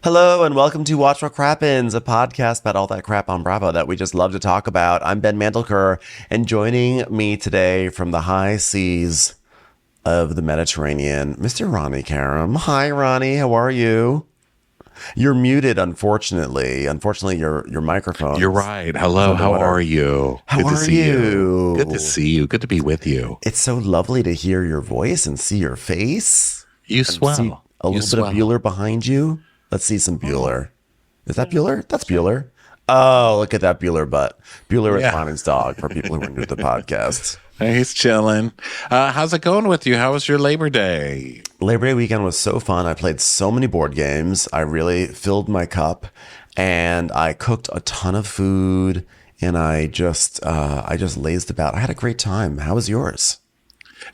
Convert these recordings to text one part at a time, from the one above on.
Hello and welcome to Watch What Crappens, a podcast about all that crap on Bravo that we just love to talk about. I'm Ben Mandelker, and joining me today from the high seas of the Mediterranean, Mr. Ronnie Karam. Hi, Ronnie. How are you? You're muted, unfortunately. Unfortunately, your microphone. You're right. Hello. How are you? How Good to are see you? Good to see you. Good to be with you. It's so lovely to hear your voice and see your face. You swell. See a little bit of Bueller behind you. Let's see some Bueller. Is that Bueller? That's Bueller. Oh, look at that Bueller butt. Bueller is Ronnie's dog for people who are new to the podcast. He's chilling. How's it going with you? How was your Labor Day? Labor Day weekend was so fun. I played so many board games. I really filled my cup, and I cooked a ton of food, and I just lazed about. I had a great time. How was yours?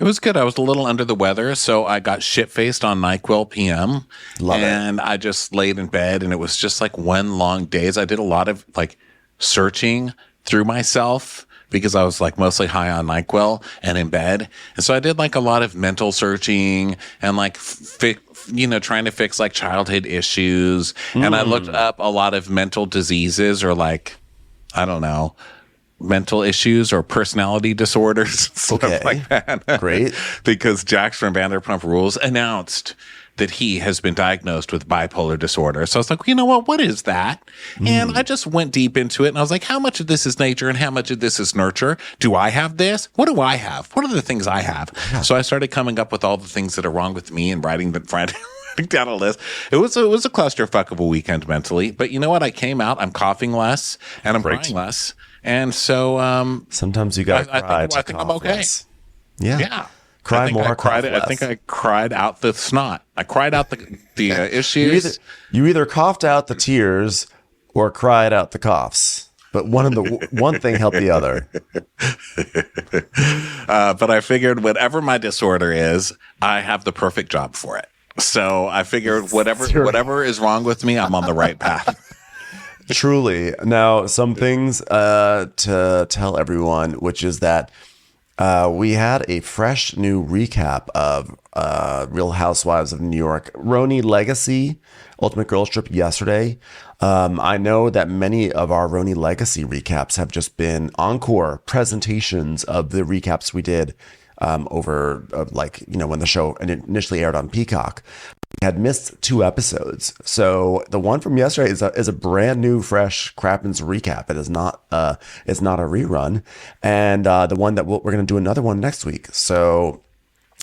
It was good. I was a little under the weather, so I got shit-faced on NyQuil PM. And I just laid in bed, and it was just like one long days. I did a lot of like searching through myself because I was like mostly high on NyQuil and in bed. And so I did like a lot of mental searching and like, trying to fix like childhood issues. And I looked up a lot of mental diseases or like, I don't know, mental issues or personality disorders, stuff like that. Great. Because Jax from Vanderpump Rules announced that he has been diagnosed with bipolar disorder. So I was like, you know what is that? And I just went deep into it, and I was like, how much of this is nature and how much of this is nurture? Do I have this? What do I have? What are the things I have? Yeah. So I started coming up with all the things that are wrong with me and writing down a list. It was a clusterfuck of a weekend mentally, but you know what? I came out, I'm coughing less and I'm crying less. And so, sometimes you got to cry. I think I'm okay. Less. Yeah. Cry more. I think I cried out the snot. I cried out the issues. You either coughed out the tears or cried out the coughs. But one thing helped the other. But I figured whatever my disorder is, I have the perfect job for it. So I figured whatever is wrong with me, I'm on the right path. Truly. Now, some things to tell everyone, which is that we had a fresh new recap of Real Housewives of New York, Roni Legacy, Ultimate Girls Trip yesterday. I know that many of our Roni Legacy recaps have just been encore presentations of the recaps we did over when the show initially aired on Peacock. We had missed 2 episodes, so the one from yesterday is a brand new, fresh Crappens recap. It is not a rerun, and the one that we're going to do another one next week. So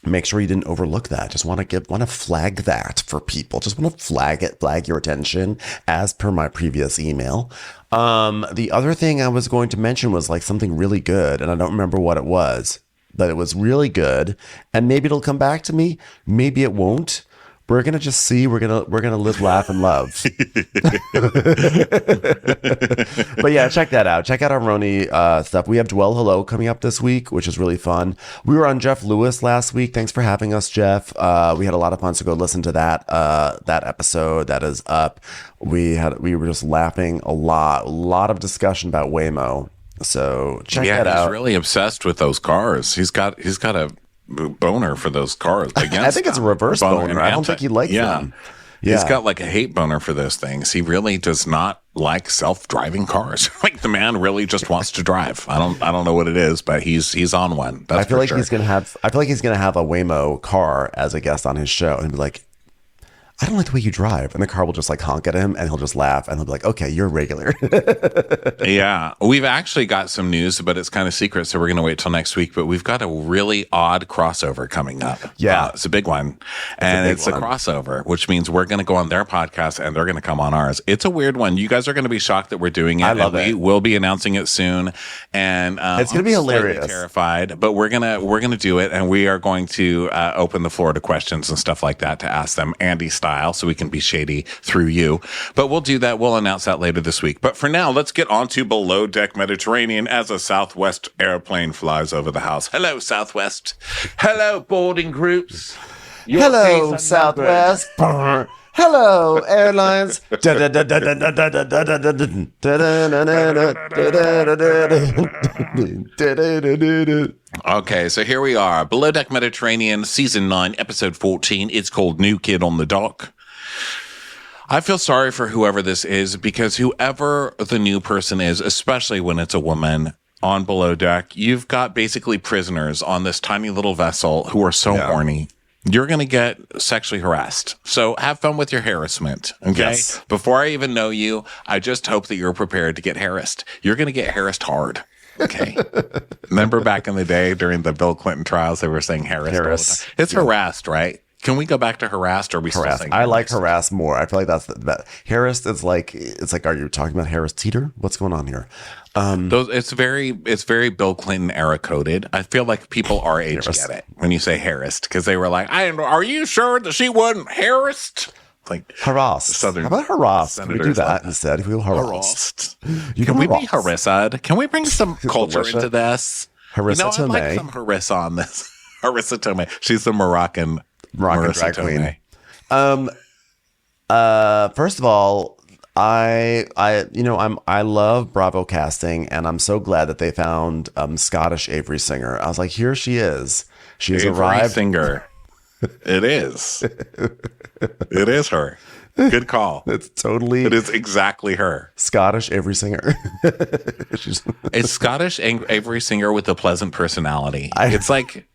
make sure you didn't overlook that. Just want to flag that for people. Just want to flag your attention as per my previous email. The other thing I was going to mention was like something really good, and I don't remember what it was, but it was really good, and maybe it'll come back to me. Maybe it won't. We're gonna just see. We're gonna live, laugh, and love. But yeah, check that out. Check out our Roni stuff. We have Dwell Hello coming up this week, which is really fun. We were on Jeff Lewis last week. Thanks for having us, Jeff. We had a lot of fun. So go listen to that episode that is up. We were just laughing a lot of discussion about Waymo. So check that out. He's really obsessed with those cars. He's got a boner for those cars. I think it's a reverse boner. I don't think he likes them. Yeah. He's got like a hate boner for those things. He really does not like self-driving cars. Like the man really just wants to drive. I don't know what it is, but he's on one. That's I feel like sure. he's gonna have a Waymo car as a guest on his show and be like, I don't like the way you drive. And the car will just like honk at him and he'll just laugh and he'll be like, okay, you're regular. Yeah. We've actually got some news, but it's kind of secret. So we're going to wait till next week. But we've got a really odd crossover coming up. Yeah. It's a big one. It's a crossover, which means we're going to go on their podcast and they're going to come on ours. It's a weird one. You guys are going to be shocked that we're doing it. I love it. We will be announcing it soon. And it's going to be hilarious. Terrified, but we're going to do it. And we are going to open the floor to questions and stuff like that to ask them Andy style. So we can be shady through you. But we'll do that. We'll announce that later this week. But for now, let's get on to Below Deck Mediterranean as a Southwest airplane flies over the house. Hello, Southwest. Hello, boarding groups. Hello, Southwest. Hello, airlines. Okay, so here we are. Below Deck Mediterranean, Season 9, Episode 14. It's called New Kid on the Dock. I feel sorry for whoever this is, because whoever the new person is, especially when it's a woman on Below Deck, you've got basically prisoners on this tiny little vessel who are so horny. You're going to get sexually harassed. So have fun with your harassment. Okay. Yes. Before I even know you, I just hope that you're prepared to get harassed. You're going to get harassed hard. Okay. Remember back in the day during the Bill Clinton trials, they were saying harassed all the time. It's harassed, right? Can we go back to harassed, or are we harassed? Still saying I like harassed more. I feel like that's the harassed is like, it's like, are you talking about Harris Teeter? What's going on here? It's very Bill Clinton era coded. I feel like people our age get it when you say harassed, because they were like, are you sure that she wasn't harassed? Like harassed. How about harassed? Can we do that instead? If we harassed. Can we be harassed? Can we bring some culture into this? Harissa Tomei. I'd like some harissa on this. Harissa Tomei. She's the Moroccan drag queen. First of all, I love Bravo casting, and I'm so glad that they found Scottish Avery Singer. I was like, here she is. She has arrived. Singer. It is. It is her. Good call. It is exactly her. Scottish Avery Singer. It's Scottish Avery Singer with a pleasant personality. It's like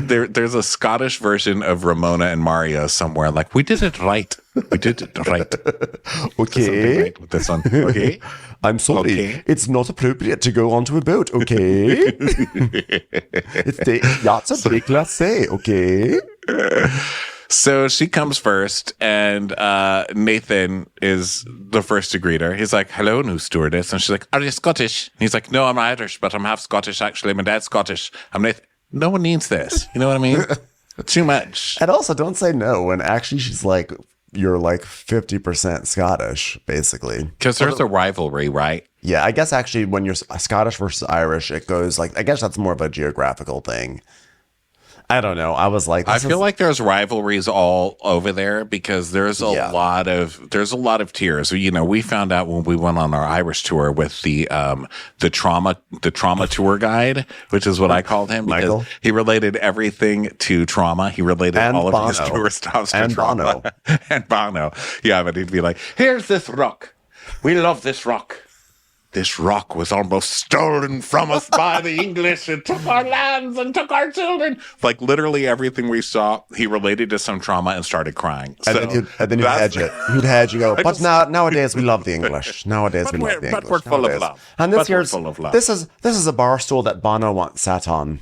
there's a Scottish version of Ramona and Mario somewhere. Like, we did it right. We did it right. Okay. Right with this one. Okay. I'm sorry. Okay. It's not appropriate to go onto a boat. Okay. Yachts are déclassé. Okay. So she comes first, and Nathan is the first to greet her. He's like, hello, new stewardess. And she's like, are you Scottish? And he's like, no, I'm Irish, but I'm half Scottish, actually. My dad's Scottish. I'm Nathan. No one needs this. You know what I mean? Too much. And also, don't say no when actually she's like, you're like 50% Scottish, basically. Because there's a rivalry, right? Yeah, I guess actually when you're Scottish versus Irish, it goes like, I guess that's more of a geographical thing. I don't know. I was like, I feel like there's rivalries all over there, because there's a lot of tiers. You know, we found out when we went on our Irish tour with the trauma tour guide, which is what I called him, because Michael? He related everything to trauma. He related all of his tour stops to trauma. And Bono. Yeah, but he'd be like, here's this rock. We love this rock. This rock was almost stolen from us by the English and took our lands and took our children. Like, literally everything we saw, he related to some trauma and started crying. And then he'd hedge it. He'd hedge, you go, but nowadays we love the English. Nowadays we love the English. But we're full of love. And this is a bar stool that Bono once sat on.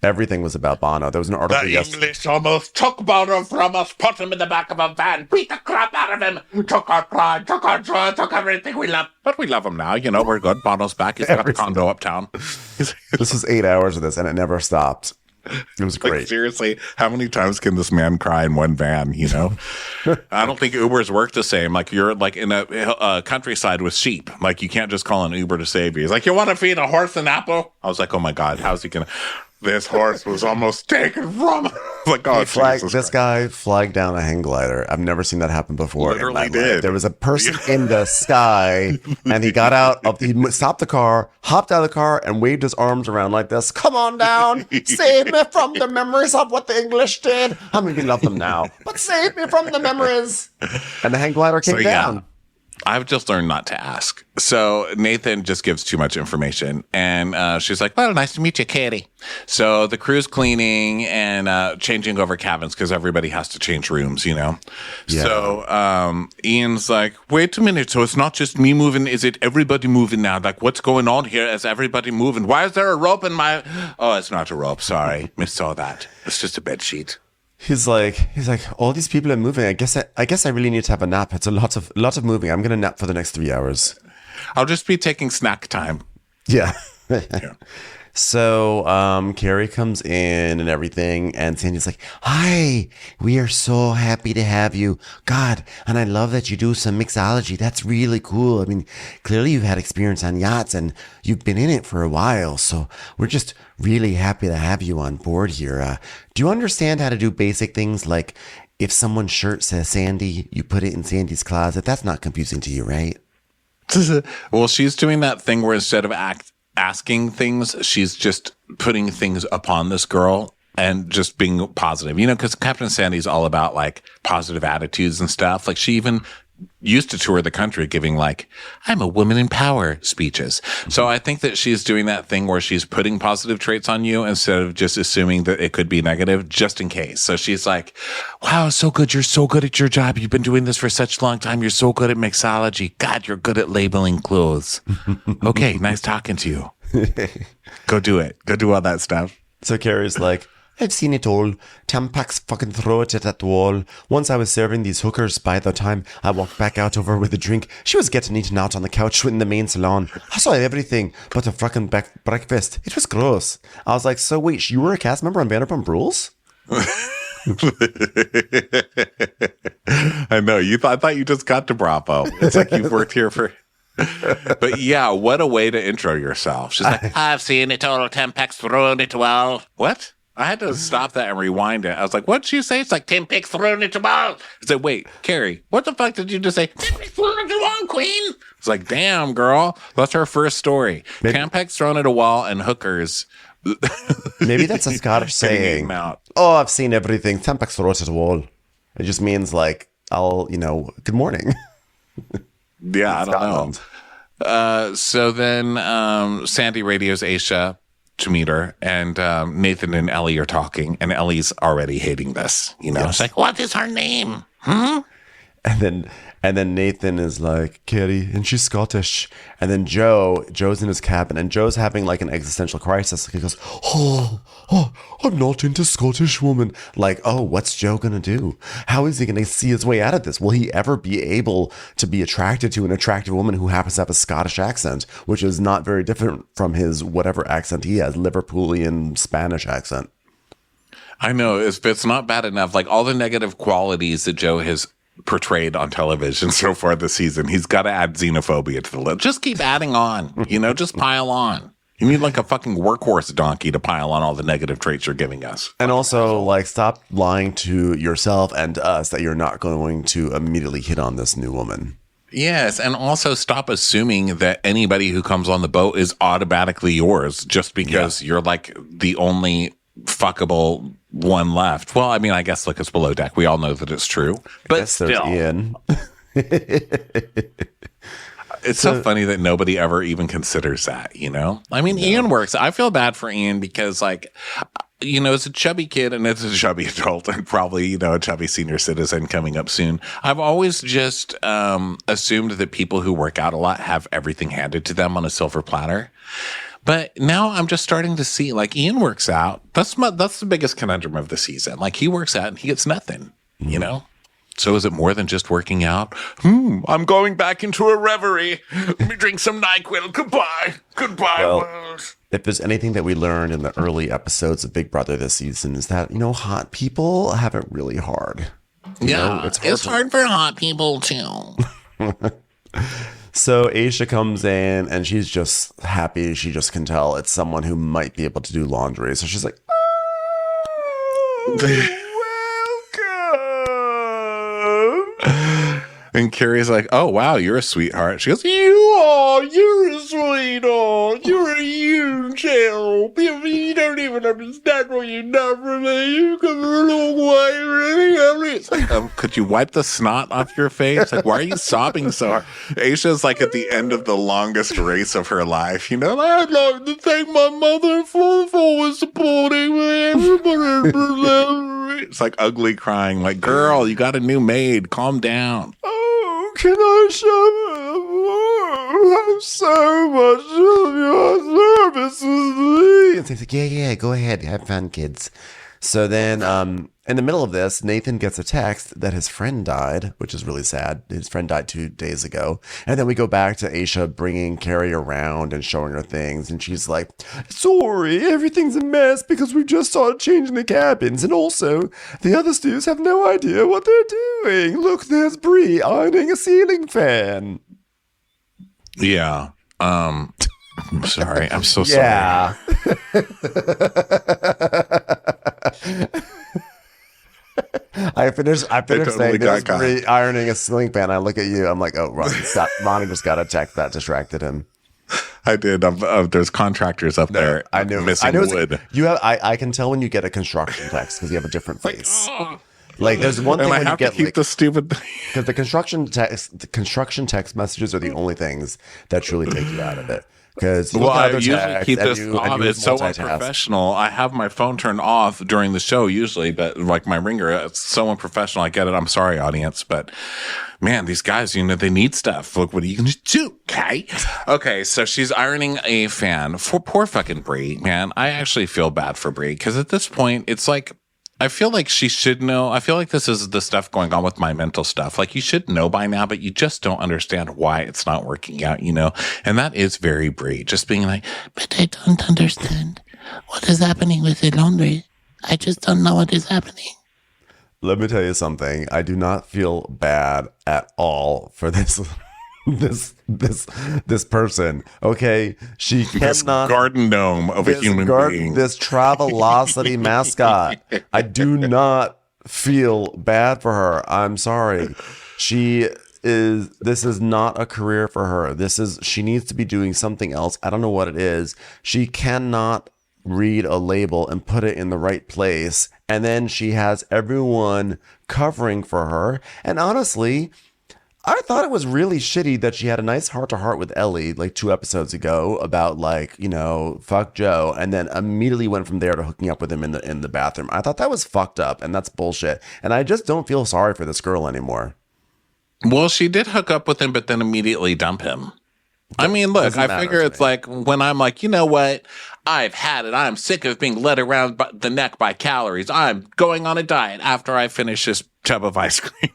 Everything was about Bono. There was an article yesterday. English almost took Bono from us, put him in the back of a van, beat the crap out of him, took our pride, took our joy, took everything we love. But we love him now. You know, we're good. Bono's back. He's got a condo uptown. This was 8 hours of this, and it never stopped. It was great. Like, seriously, how many times can this man cry in one van, you know? I don't think Ubers work the same. Like, you're like in a countryside with sheep. Like, you can't just call an Uber to save you. He's like, you want to feed a horse an apple? I was like, oh my God, how's he going to... This horse was almost taken from him. Like, oh, this guy flagged down a hang glider. I've never seen that happen before. Literally did. There was a person in the sky, and he got out. He stopped the car, hopped out of the car, and waved his arms around like this. Come on down, save me from the memories of what the English did. I mean, we love them now, but save me from the memories. And the hang glider came down. I've just learned not to ask. So Nathan just gives too much information. And she's like, well, nice to meet you, Carrie. So the crew's cleaning and changing over cabins because everybody has to change rooms, you know? Yeah. So Ian's like, wait a minute. So it's not just me moving. Is it everybody moving now? Like, what's going on here? Is everybody moving? Why is there a rope in my... Oh, it's not a rope. Sorry. Missed all that. It's just a bed sheet. He's like, all these people are moving. I guess I really need to have a nap. It's a lot of moving. I'm gonna nap for the next 3 hours. I'll just be taking snack time. Yeah. Yeah. So Carrie comes in and everything, and Sandy's like, hi, we are so happy to have you. God, and I love that you do some mixology. That's really cool. I mean, clearly you've had experience on yachts and you've been in it for a while. So we're just really happy to have you on board here. Do you understand how to do basic things like if someone's shirt says Sandy, you put it in Sandy's closet? That's not confusing to you, right? Well, she's doing that thing where instead of asking things, she's just putting things upon this girl and just being positive, because Captain Sandy's all about like positive attitudes and stuff. Like she even used to tour the country giving like, I'm a woman in power speeches. So I think that she's doing that thing where she's putting positive traits on you instead of just assuming that it could be negative just in case. So she's like, wow, so good. You're so good at your job. You've been doing this for such a long time. You're so good at mixology. God, you're good at labeling clothes. Okay. Nice talking to you. Go do it. Go do all that stuff. So Carrie's like, I've seen it all. Tampax fucking throw it at that wall. Once I was serving these hookers. By the time I walked back out over with a drink, she was getting eaten out on the couch in the main salon. I saw everything but a fucking breakfast. It was gross. I was like, so wait, you were a cast member on Vanderpump Rules? I know. I thought you just got to Bravo. It's like you've worked here for... But yeah, what a way to intro yourself. She's like, I've seen it all. Tampax thrown it well. What? I had to stop that and rewind it. I was like, what'd you say? It's like, Tampax thrown it well. I said, wait, Carrie, what the fuck did you just say? Tampax thrown it well, queen. It's like, damn, girl. That's her first story. Tampax thrown at a wall and hookers. Maybe that's a Scottish saying. Oh, I've seen everything. Tampax thrown it at a wall. It just means like, good morning. Yeah, I don't know. So then Sandy radios Aisha to meet her, and Nathan and Ellie are talking, and Ellie's already hating this. Yes. She's like, what is her name? And then Nathan is like, Carrie, and she's Scottish. And then Joe's in his cabin, and Joe's having like an existential crisis. He goes, oh, I'm not into Scottish woman. Like, oh, what's Joe going to do? How is he going to see his way out of this? Will he ever be able to be attracted to an attractive woman who happens to have a Scottish accent, which is not very different from his whatever accent he has, Liverpoolian Spanish accent? I know. It's not bad enough. Like all the negative qualities that Joe has portrayed on television so far this season, he's got to add xenophobia to the list. Just keep adding on, just pile on. You need like a fucking workhorse donkey to pile on all the negative traits you're giving us. And also, like, stop lying to yourself and us that you're not going to immediately hit on this new woman. Yes, and also stop assuming that anybody who comes on the boat is automatically yours just because you're like the only fuckable one left. Well, I mean, I guess look, it's below deck. We all know that it's true. But still. Ian. It's so funny that nobody ever even considers that, I mean, Ian works. I feel bad for Ian because, like, as a chubby kid and as a chubby adult and probably, a chubby senior citizen coming up soon, I've always just assumed that people who work out a lot have everything handed to them on a silver platter. But now I'm just starting to see, like, Ian works out. That's the biggest conundrum of the season. Like, he works out and he gets nothing, So is it more than just working out? I'm going back into a reverie. Let me drink some NyQuil. Goodbye. Goodbye, world. If there's anything that we learned in the early episodes of Big Brother this season is that, hot people have it really hard. It's hard for hot people, too. So Aisha comes in and she's just happy. She just can tell it's someone who might be able to do laundry. So she's like, welcome. And Carrie's like, oh, wow, you're a sweetheart. She goes, you're a sweetheart. You're a huge help. You don't even understand what you've done for me. You come a long way, really. It's like, could you wipe the snot off your face? Like, why are you sobbing so hard? Aisha's like at the end of the longest race of her life. I'd like to thank my mother for always supporting me. It's like ugly crying. Like, girl, you got a new maid. Calm down. Can I have so much of your services? And he's like, yeah, go ahead. Have fun, kids. So then in the middle of this, Nathan gets a text that his friend died, which is really sad. His friend died 2 days ago. And then we go back to Aisha bringing Carrie around and showing her things. And she's like, sorry, everything's a mess because we just started changing the cabins. And also, the other stews have no idea what they're doing. Look, there's Bree ironing a ceiling fan. Yeah. I'm sorry. I'm so sorry. Yeah. I finished totally saying there's Bree ironing a ceiling fan. I look at you. I'm like, oh, Ronnie just got a text that distracted him. I did. There's contractors up there. I knew. Missing wood. You have. I can tell when you get a construction text because you have a different face. Like there's one thing and I when have you to get keep like, the stupid. because the construction text messages are the only things that truly take you out of it. Because I usually keep this off. It's so unprofessional. I have my phone turned off during the show usually, but like my ringer, it's so unprofessional. I get it. I'm sorry, audience, but man, these guys, they need stuff. Look, what are you going to do? Okay. So she's ironing a fan for poor fucking Brie. Man, I actually feel bad for Brie because at this point, it's like, I feel like she should know. I feel like this is the stuff going on with my mental stuff. Like you should know by now, but you just don't understand why it's not working out, And that is very Brie, just being like, but I don't understand what is happening with the laundry. I just don't know what is happening. Let me tell you something. I do not feel bad at all for this person. Okay, she this cannot garden gnome of a human being. This Travelocity mascot. I do not feel bad for her. I'm sorry. This is not a career for her. She needs to be doing something else. I don't know what it is. She cannot read a label and put it in the right place. And then she has everyone covering for her. And honestly, I thought it was really shitty that she had a nice heart-to-heart with Ellie like 2 episodes ago about like, fuck Joe, and then immediately went from there to hooking up with him in the bathroom. I thought that was fucked up, and that's bullshit. And I just don't feel sorry for this girl anymore. Well, she did hook up with him, but then immediately dump him. I mean, look, I figure it's like when I'm like, you know what? I've had it. I'm sick of being led around the neck by calories. I'm going on a diet after I finish this tub of ice cream.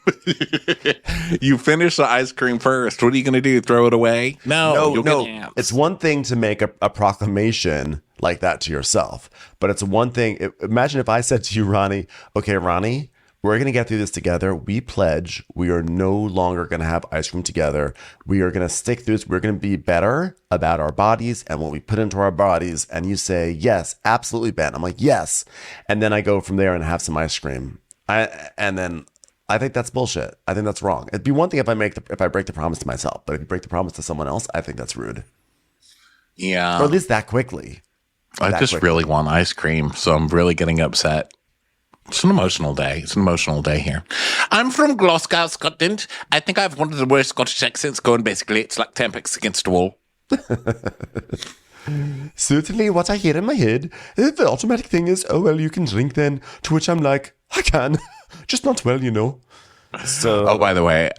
You finish the ice cream first. What are you going to do? Throw it away? No. It's one thing to make a proclamation like that to yourself, but it's one thing. Imagine if I said to you, Ronnie, okay, Ronnie, we're going to get through this together. We pledge we are no longer going to have ice cream together. We are going to stick through this. We're going to be better about our bodies and what we put into our bodies. And you say, yes, absolutely, Ben. I'm like, yes. And then I go from there and have some ice cream. And then I think that's bullshit. I think that's wrong. It'd be one thing if I break the promise to myself, but if you break the promise to someone else, I think that's rude. Yeah. Or at least that quickly. I just really want ice cream. So I'm really getting upset. It's an emotional day. It's an emotional day here. I'm from Glasgow, Scotland. I think I have one of the worst Scottish accents going, basically. It's like Tampax against a wall. Certainly what I hear in my head, the automatic thing is, oh, well, you can drink then. To which I'm like, I can. Just not well, So. Oh, by the way,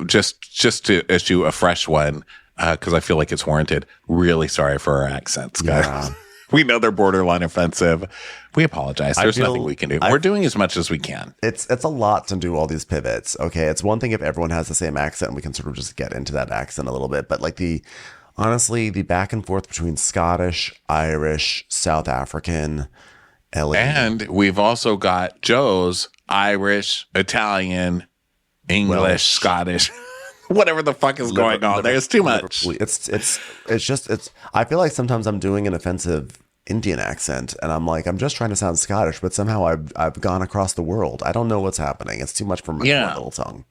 just to issue a fresh one, because I feel like it's warranted. Really sorry for our accents, guys. Yeah. We know they're borderline offensive. We apologize. There's nothing we can do. We're doing as much as we can. It's a lot to do all these pivots. Okay, it's one thing if everyone has the same accent and we can sort of just get into that accent a little bit. But like honestly, the back and forth between Scottish, Irish, South African, Ellie. And we've also got Joe's Irish, Italian, English, Welsh. Scottish. Whatever the fuck is going on. There's too much. It's I feel like sometimes I'm doing an offensive Indian accent and I'm like, I'm just trying to sound Scottish, but somehow I've gone across the world. I don't know what's happening. It's too much for my little tongue.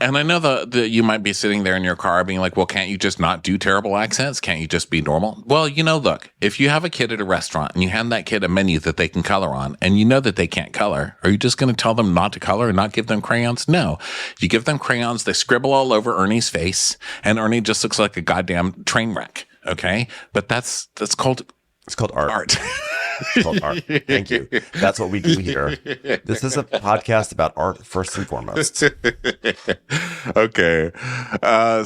And I know that you might be sitting there in your car being like, well, can't you just not do terrible accents? Can't you just be normal? Well, look, if you have a kid at a restaurant and you hand that kid a menu that they can color on and you know that they can't color, are you just going to tell them not to color and not give them crayons? No. You give them crayons, they scribble all over Ernie's face, and Ernie just looks like a goddamn train wreck. Okay? But that's called... It's called art. It's called art. Thank you. That's what we do here. This is a podcast about art first and foremost. Okay.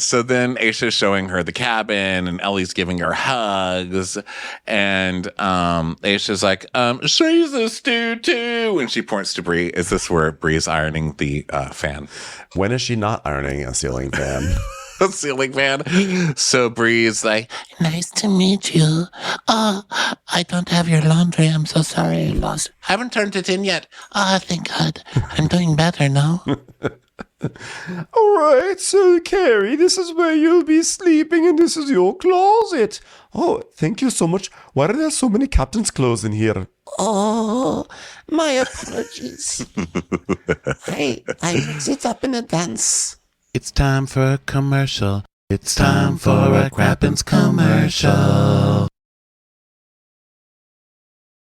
So then Aisha's showing her the cabin and Ellie's giving her hugs. And Aisha's like, she's a stew too. And she points to Brie. Is this where Brie's ironing the fan? When is she not ironing a ceiling fan? Ceiling fan. So Bree's like, nice to meet you. I don't have your laundry. I'm so sorry I lost. I haven't turned it in yet. Thank God. I'm doing better now. All right, so Carrie, this is where you'll be sleeping and this is your closet. Oh, thank you so much. Why are there so many captain's clothes in here? Oh, my apologies. I mix it up in advance. It's time for a commercial. It's time for a Crappens commercial.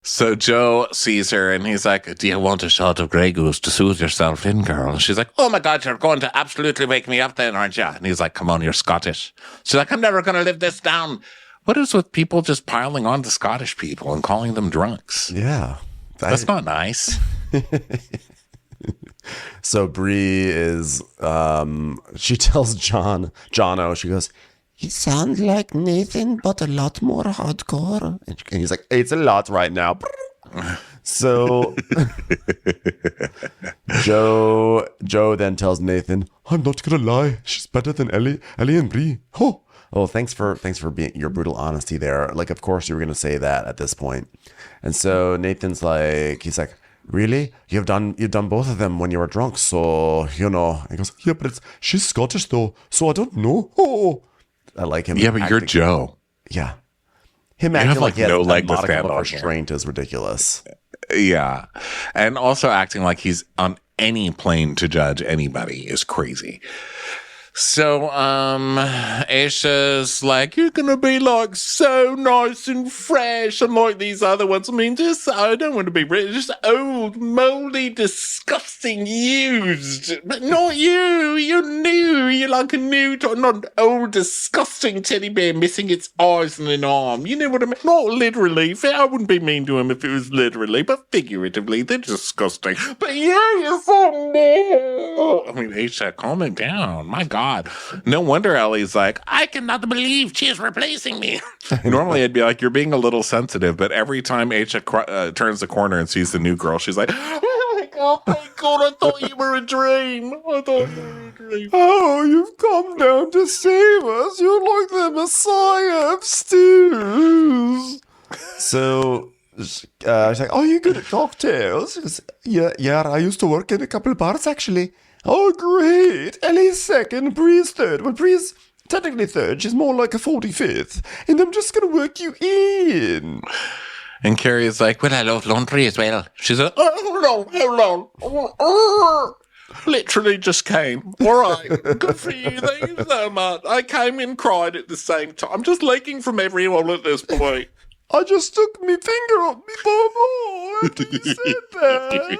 So Joe sees her and he's like, do you want a shot of Grey Goose to soothe yourself in, girl? And she's like, oh my God, you're going to absolutely wake me up then, aren't you? And he's like, come on, you're Scottish. She's like, I'm never going to live this down. What is with people just piling on to Scottish people and calling them drunks? Yeah. That's not nice. So Bree is, she tells Jono, she goes, He sounds like Nathan, but a lot more hardcore. and he's like, it's a lot right now. So Joe then tells Nathan, I'm not gonna lie, she's better than Ellie and Bree. Oh, thanks for being your brutal honesty there. Like, of course you were gonna say that at this point. And so Nathan's like, he's like, really? You've done both of them when you were drunk, so you know. He goes, yeah, but she's Scottish though, so I don't know. Oh, I like him. Yeah, but you're Joe. Yeah, him You acting have, like he has no a leg to modicum stand of on here. restraint is ridiculous. Yeah. And also acting like he's on any plane to judge anybody is crazy. So, Aisha's like, you're going to be like so nice and fresh, unlike these other ones. I mean, I don't want to be rich, just old, moldy, disgusting, used. But not you. You're new. You're like a new, not an old, disgusting teddy bear missing its eyes and an arm. You know what I mean? Not literally. I wouldn't be mean to him if it was literally, but figuratively, they're disgusting. But you're so new. I mean, Aisha, calm it down. My God. No wonder Ellie's like, I cannot believe she is replacing me. Normally I'd be like, you're being a little sensitive, but every time Aisha turns the corner and sees the new girl, she's like, oh my God, I thought you were a dream. Oh, you've come down to save us. You're like the Messiah of stews. So she's like, oh, you're good at cocktails? She goes, yeah, I used to work in a couple of bars, actually. Oh, great. Ellie's second, Bree's third. Well, Bree's technically third. She's more like a 45th. And I'm just going to work you in. And Carrie is like, well, I love laundry as well. She's like, oh, hold on. Literally just came. All right. Good for you. Thank you so much. I came and cried at the same time. I'm just leaking from everyone at this point. I just stuck my finger up my bum after you said that.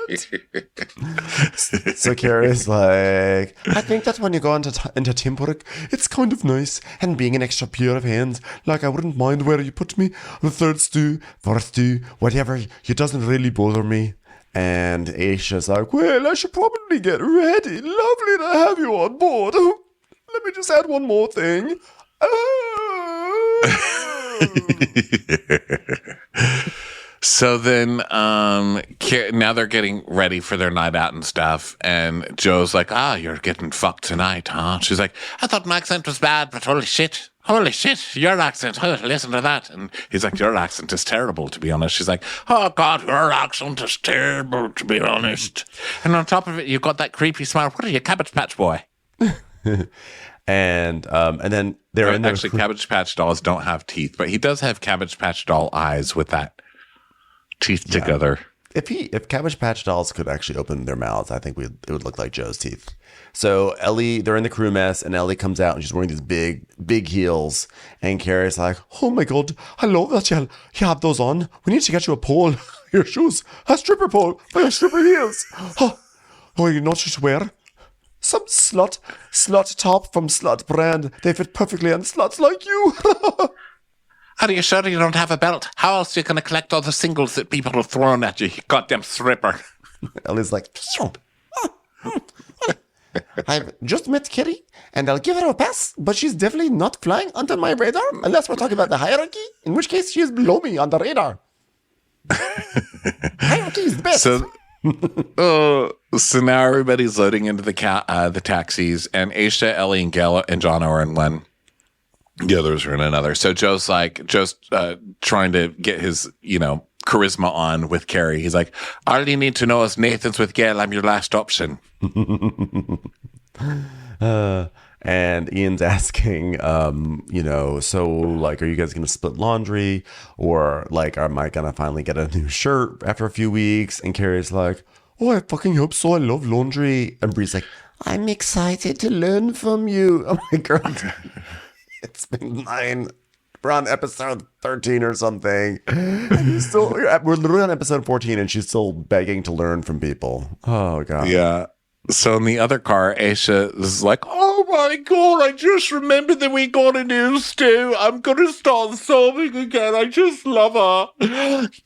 So Carrie's like, I think that when you go into Timbuk, it's kind of nice. And being an extra pair of hands, like I wouldn't mind where you put me. The third stew, fourth stew, whatever. It doesn't really bother me. And Aisha's like, well, I should probably get ready. Lovely to have you on board. Let me just add one more thing. So then now they're getting ready for their night out and stuff, and Joe's like, you're getting fucked tonight, huh? She's like, I thought my accent was bad, but holy shit, your accent, listen to that. And he's like, your accent is terrible, to be honest. She's like, oh God, your accent is terrible, to be honest. And on top of it, you've got that creepy smile. What are you, Cabbage Patch Boy? And then they're in there. Actually, Cabbage Patch dolls don't have teeth, but he does have Cabbage Patch doll eyes with that teeth together. If Cabbage Patch dolls could actually open their mouths, I think it would look like Joe's teeth. So Ellie, they're in the crew mess, and Ellie comes out and she's wearing these big heels. And Carrie's like, oh my God, I love that you have those on. We need to get you a pole. Your shoes, a stripper pole for your stripper heels. Oh, you know what you should wear? Some slut top from Slut brand. They fit perfectly on sluts like you. Are you sure you don't have a belt? How else are you going to collect all the singles that people have thrown at you, you goddamn stripper? Ellie's like, I've just met Carrie, and I'll give her a pass, but she's definitely not flying under my radar, unless we're talking about the hierarchy, in which case she is below me on the radar. Hierarchy is the best. So now everybody's loading into the taxis, and Aisha, Ellie, and John are in one. The others are in another. So Joe's trying to get his, charisma on with Carrie. He's like, all you need to know is Nathan's with Gail. I'm your last option. And Ian's asking, so like, are you guys going to split laundry, or like, am I going to finally get a new shirt after a few weeks? And Carrie's like, oh, I fucking hope so. I love laundry. And Bree's like, I'm excited to learn from you. Oh my God. It's been 9. We're on episode 13 or something. And we're literally on episode 14 and she's still begging to learn from people. Oh God. Yeah. So in the other car, Aisha is like, oh my God, I just remembered that we got a new stew. I'm going to start sobbing again. I just love her.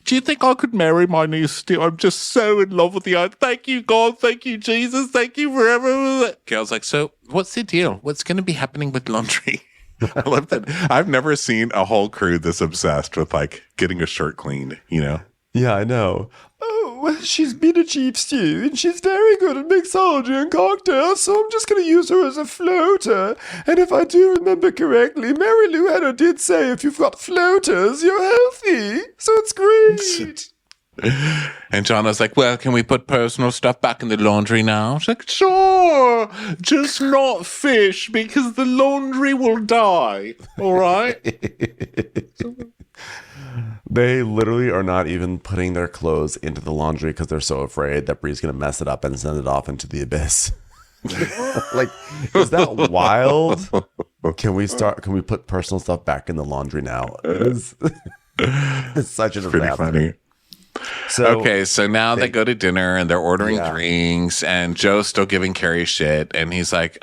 Do you think I could marry my new stew? I'm just so in love with you. Thank you, God. Thank you, Jesus. Thank you forever. Gail's like, so what's the deal? What's going to be happening with laundry? I love that. I've never seen a whole crew this obsessed with like getting a shirt cleaned, you know? Yeah, I know. Oh, she's been a chief stew and she's very good at mixology and cocktails, so I'm just going to use her as a floater. And if I do remember correctly, Mary Lou Henner did say if you've got floaters, you're healthy. So it's great. And Jonna's like, well, can we put personal stuff back in the laundry now? She's like, sure, just not fish because the laundry will die. All right. They literally are not even putting their clothes into the laundry because they're so afraid that Bree's going to mess it up and send it off into the abyss. Like, is that wild? Can we put personal stuff back in the laundry now? It's such a Pretty funny. So, okay, so now they go to dinner and they're ordering drinks, and Joe's still giving Carrie shit, and he's like,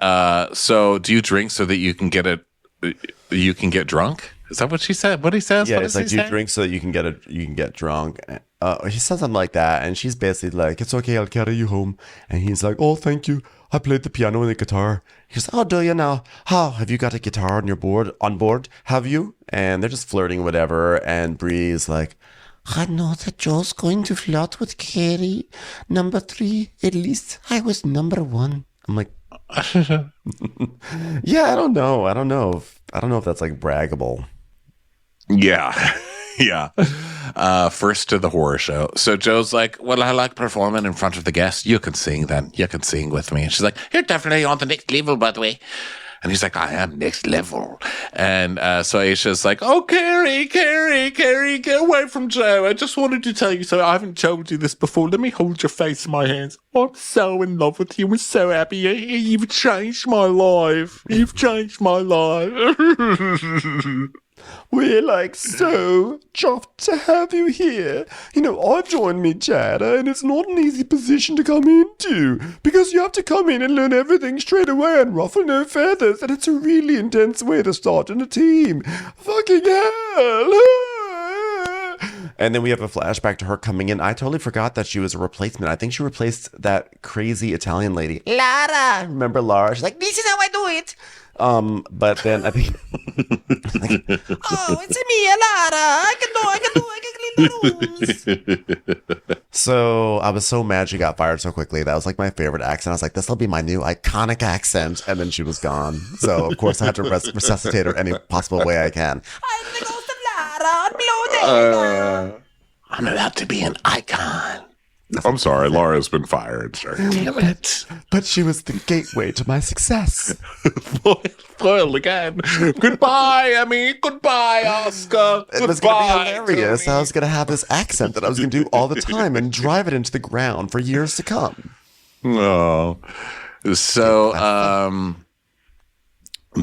so do you drink so that you can get drunk? Is that what she said? What he says? Yeah, what it's like, do you drink so that you can get drunk? He says something like that, and she's basically like, it's okay, I'll carry you home. And he's like, oh, thank you. I played the piano and the guitar. He's like, oh, do you now? How? Have you got a guitar on board? Have you? And they're just flirting, whatever. And Bree's like, I know that Joe's going to flirt with Carrie. Number 3, at least I was number 1. I'm like, yeah, I don't know. I don't know if that's like braggable. Yeah. Yeah. First to the horror show. So Joe's like, well, I like performing in front of the guests. You can sing then. You can sing with me. And she's like, you're definitely on the next level, by the way. And he's like, I am next level. And so Aisha's like, oh, Carrie, get away from Joe. I just wanted to tell you, so I haven't told you this before. Let me hold your face in my hands. I'm so in love with you. I'm so happy. You've changed my life. You've changed my life. We're like so chuffed to have you here. You know, I've joined me, Chada, and it's not an easy position to come into because you have to come in and learn everything straight away and ruffle no feathers, and it's a really intense way to start in a team. Fucking hell. And then we have a flashback to her coming in. I totally forgot that she was a replacement. I think she replaced that crazy Italian lady, Lara. Remember Lara? She's like, this is how I do it. But then I think, oh, it's me, Lara. I can clean the rooms. So I was so mad she got fired so quickly. That was like my favorite accent. I was like, this will be my new iconic accent. And then she was gone. So of course I had to resuscitate her any possible way I can. I'm the ghost of Lara. Blow I'm about to be an icon. I'm sorry, Laura's been fired, sir. Damn it. But she was the gateway to my success. Foiled again. Goodbye, Emmy. Goodbye, Oscar. It was going to be hilarious. I was going to have this accent that I was going to do all the time and drive it into the ground for years to come. Oh. So,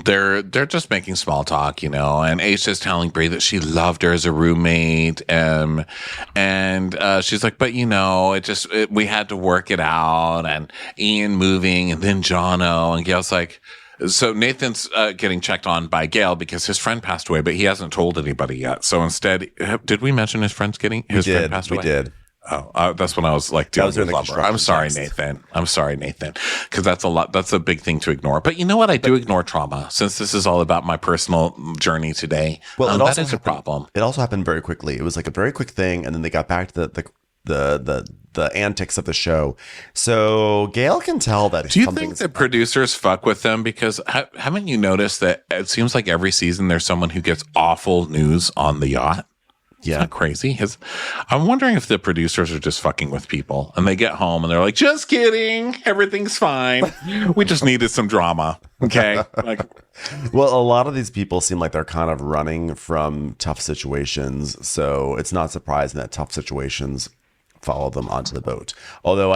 they're just making small talk, you know, and Aisha's telling Bree that she loved her as a roommate. And she's like, but you know, we had to work it out, and Ian moving and then Jono, and Gail's like, so Nathan's getting checked on by Gail because his friend passed away, but he hasn't told anybody yet. So instead, did we mention his friend friend passed away? We did. Oh, that's when I was like, I'm sorry, Nathan. I'm sorry, Nathan. Because that's a lot. That's a big thing to ignore. But you know what? I do ignore trauma since this is all about my personal journey today. Well, that is a problem. It also happened very quickly. It was like a very quick thing. And then they got back to the antics of the show. So Gail can tell that. Do you think that producers fuck with them? Because haven't you noticed that it seems like every season there's someone who gets awful news on the yacht? Yeah, not crazy. I'm wondering if the producers are just fucking with people, and they get home and they're like, "Just kidding, everything's fine. We just needed some drama." Okay. Well, a lot of these people seem like they're kind of running from tough situations, so it's not surprising that tough situations follow them onto the boat. Although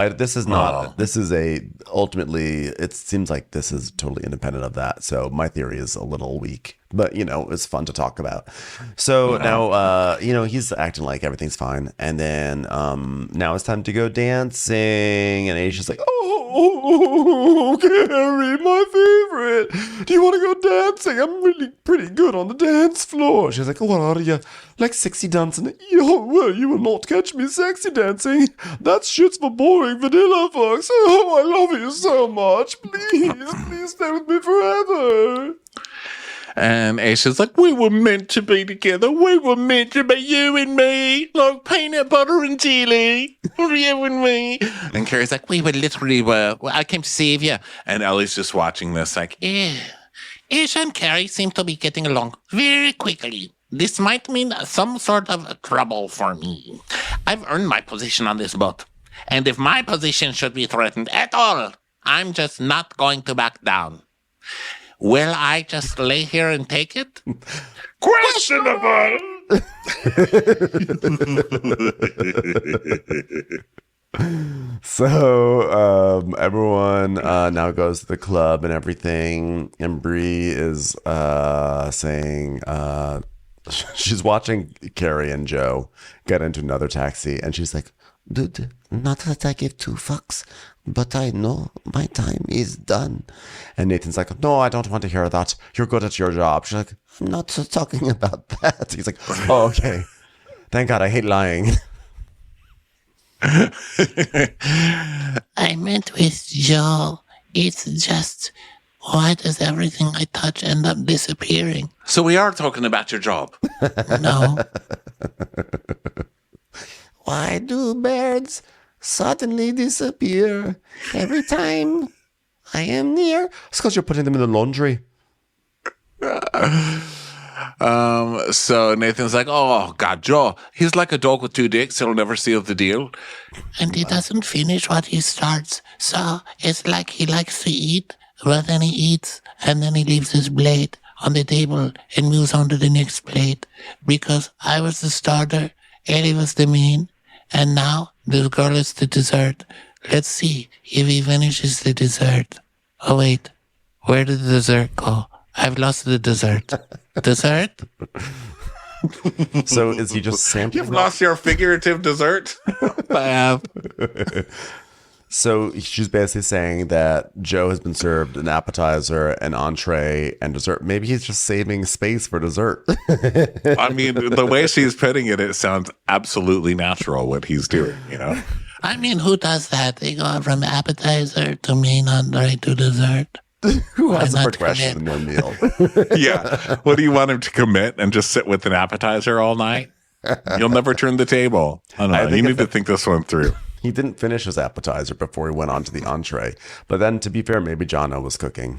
ultimately, it seems like this is totally independent of that. So my theory is a little weak, but it's fun to talk about. So now, he's acting like everything's fine. And then now it's time to go dancing. And Aisha's like, oh, Carrie, my favorite. Do you want to go dancing? I'm really pretty good on the dance floor. She's like, what are you? Like sexy dancing? Oh, well, you will not catch me sexy dancing. That shit's for boring vanilla fucks. Oh, I love you so much. Please stay with me forever. And Aisha's like, we were meant to be together. We were meant to be, you and me, like peanut butter and jelly. You and me. And Carrie's like, we were literally, I came to save you. And Ellie's just watching this like, Aisha and Carrie seem to be getting along very quickly. This might mean some sort of trouble for me. I've earned my position on this boat. And if my position should be threatened at all, I'm just not going to back down. Will I just lay here and take it? Questionable! So everyone now goes to the club and everything. And Bree is saying she's watching Carrie and Joe get into another taxi. And she's like, dude, not that I give two fucks, but I know my time is done. And Nathan's like, no, I don't want to hear that. You're good at your job. She's like, I'm not talking about that. He's like, oh, okay. Thank God, I hate lying. I meant with Joe. It's just, why does everything I touch end up disappearing? So we are talking about your job. No. Why do birds suddenly disappear every time I am near? It's because you're putting them in the laundry. So Nathan's like, oh, God, Joe, he's like a dog with two dicks. He'll never seal the deal. And he doesn't finish what he starts. So it's like he likes to eat, but then he eats, and then he leaves his plate on the table and moves on to the next plate. Because I was the starter, Ellie was the main, and now this girl is the dessert. Let's see if he finishes the dessert. Oh, wait. Where did the dessert go? I've lost the dessert. Dessert? So is he just sampling? You've lost your figurative dessert? I have. So she's basically saying that Joe has been served an appetizer, an entree, and dessert. Maybe he's just saving space for dessert. I mean, the way she's putting it, it sounds absolutely natural what he's doing, I mean, who does that? They go from appetizer to main entree to dessert. Who has Why a not progression in their meal? Yeah. What do you want him to commit and just sit with an appetizer all night? You'll never turn the table. I don't know. You need to think this one through. He didn't finish his appetizer before he went on to the entree. But then, to be fair, maybe Jono was cooking.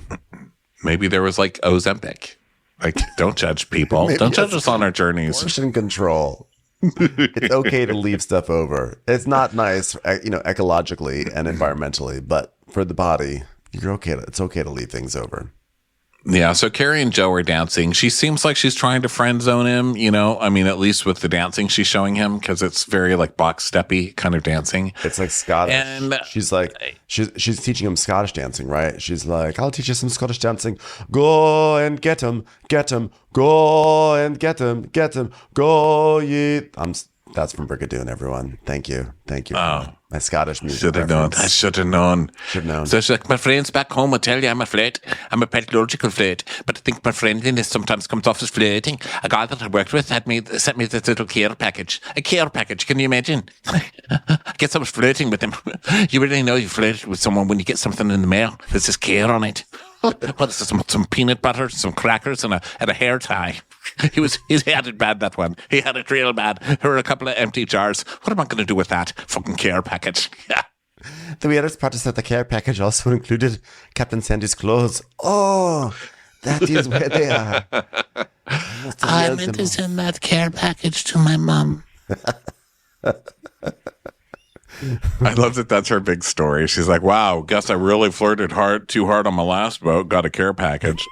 Maybe there was like Ozempic. Like, don't judge people. Don't judge us on our journeys. Portion control. It's okay to leave stuff over. It's not nice, ecologically and environmentally, but for the body, it's okay to leave things over. Yeah, so Carrie and Joe are dancing. She seems like she's trying to friend zone him, I mean, at least with the dancing she's showing him, because it's very like box steppy kind of dancing. It's like Scottish. And she's like, she's teaching him Scottish dancing, right? She's like, I'll teach you some Scottish dancing. Go and get him, go and get him, go ye. That's from Brigadoon, everyone. Thank you. Oh. My Scottish music. Should have known. I should have known. So she's like, my friends back home will tell you I'm a flirt. I'm a pathological flirt. But I think my friendliness sometimes comes off as flirting. A guy that I worked with sent me this little care package. A care package. Can you imagine? I guess I was flirting with him. You really know you flirted with someone when you get something in the mail that says care on it. What is this? Some peanut butter, some crackers, and a hair tie. He had it bad, that one. He had it real bad. There were a couple of empty jars. What am I going to do with that fucking care package? Yeah. The weirdest part is that the care package also included Captain Sandy's clothes. Oh, that is where they are. I meant to send that care package to my mom. I love that that's her big story. She's like, wow, guess I really flirted too hard on my last boat. Got a care package.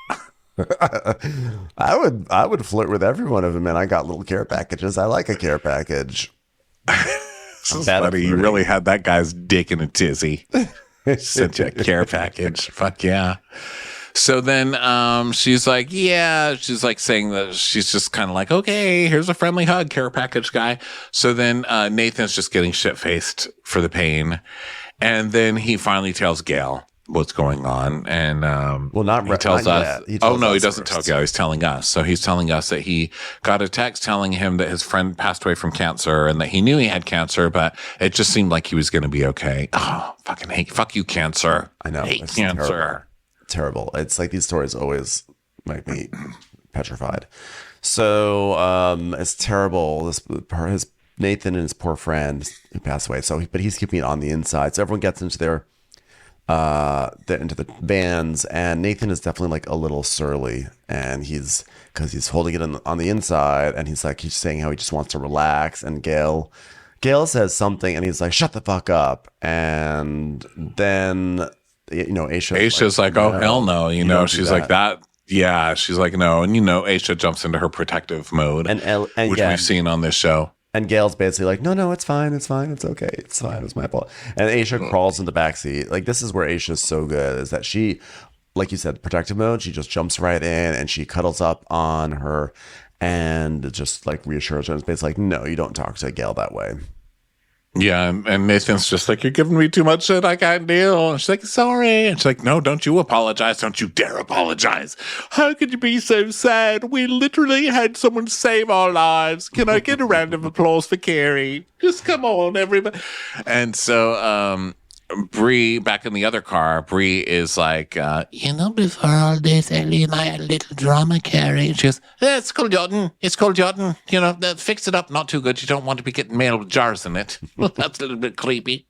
I would flirt with every one of them, and I got little care packages. I like a care package. Buddy, you really had that guy's dick in a tizzy. Sent you a care package. Fuck yeah. So then she's like, she's like saying that she's just kind of like, okay, here's a friendly hug, care package guy. So then Nathan's just getting shit-faced for the pain. And then he finally tells Gail what's going on. And he tells us. He doesn't tell Gail. He's telling us. So he's telling us that he got a text telling him that his friend passed away from cancer and that he knew he had cancer, but it just seemed like he was going to be okay. Oh, fucking hate. Fuck you, cancer. I know. Hate cancer. Terrible. It's like these stories always make me petrified. So it's terrible. His Nathan and his poor friend who passed away. But he's keeping it on the inside. So everyone gets into into the vans, and Nathan is definitely like a little surly, and he's holding it on the inside, and he's saying how he just wants to relax. And Gail says something, and he's like, "Shut the fuck up!" And then Aisha's like, "Oh hell no!" She's like that. Yeah, she's like, "No," and Aisha jumps into her protective mode, which we've seen on this show. And Gail's basically like, no, it's fine, it's okay, it's fine, it was my fault. And Aisha crawls in the backseat. Like, this is where Aisha's so good, is that she, like you said, protective mode, she just jumps right in and she cuddles up on her and just like reassures her. And it's basically like, no, you don't talk to Gail that way. Yeah, and Nathan's just like, you're giving me too much shit I can't deal. And she's like, sorry. And she's like, no, don't you apologize. Don't you dare apologize. How could you be so sad? We literally had someone save our lives. Can I get a round of applause for Carrie? Just come on, everybody. And so Bree, back in the other car, Bree is like, before all this, Ellie and I had a little drama, Carrie. She goes, it's called Jordan. It's called Jordan. Fix it up. Not too good. You don't want to be getting mail with jars in it. That's a little bit creepy.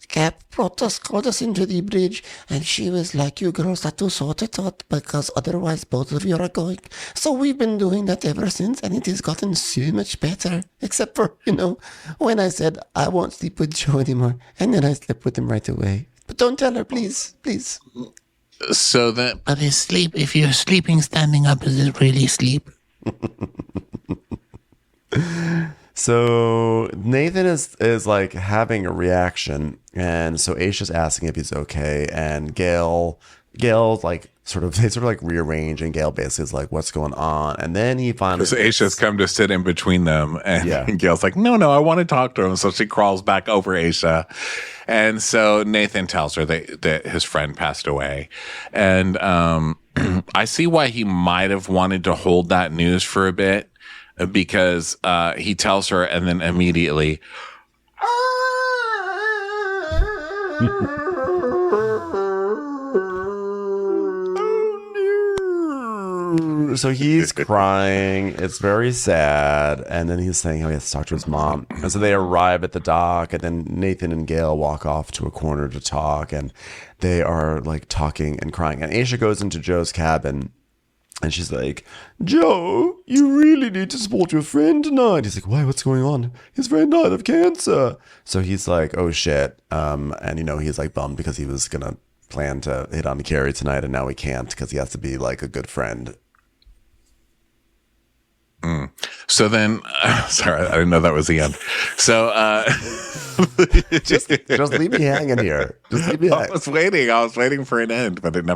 Cap called us into the bridge, and she was like, you girls have to sort it out because otherwise both of you are going. So we've been doing that ever since, and it has gotten so much better. Except for, when I said I won't sleep with Joe anymore, and then I slept with him right away. But don't tell her, please. So that... But if you're sleeping standing up, is it really sleep? So Nathan is like having a reaction, and so Aisha's asking if he's okay, and Gail like they sort of like rearrange, and Gail basically is like, what's going on? And then he finally, because Aisha's come to sit in between them, and Gail's like, no, I want to talk to him. So she crawls back over Aisha, and so Nathan tells her that his friend passed away, and I see why he might have wanted to hold that news for a bit. Because he tells her, and then immediately, so he's crying. It's very sad, and then he's saying how he has to talk to his mom. And so they arrive at the dock, and then Nathan and Gail walk off to a corner to talk, and they are like talking and crying. And Aisha goes into Joe's cabin. And she's like, Joe, you really need to support your friend tonight. He's like, why? What's going on? His friend died of cancer. So he's like, oh shit. And he's like bummed because he was gonna plan to hit on Carrie tonight, and now he can't because he has to be like a good friend. So then, sorry, I didn't know that was the end. So just leave me hanging here. Just leave me hanging. I was waiting for an end, but I didn't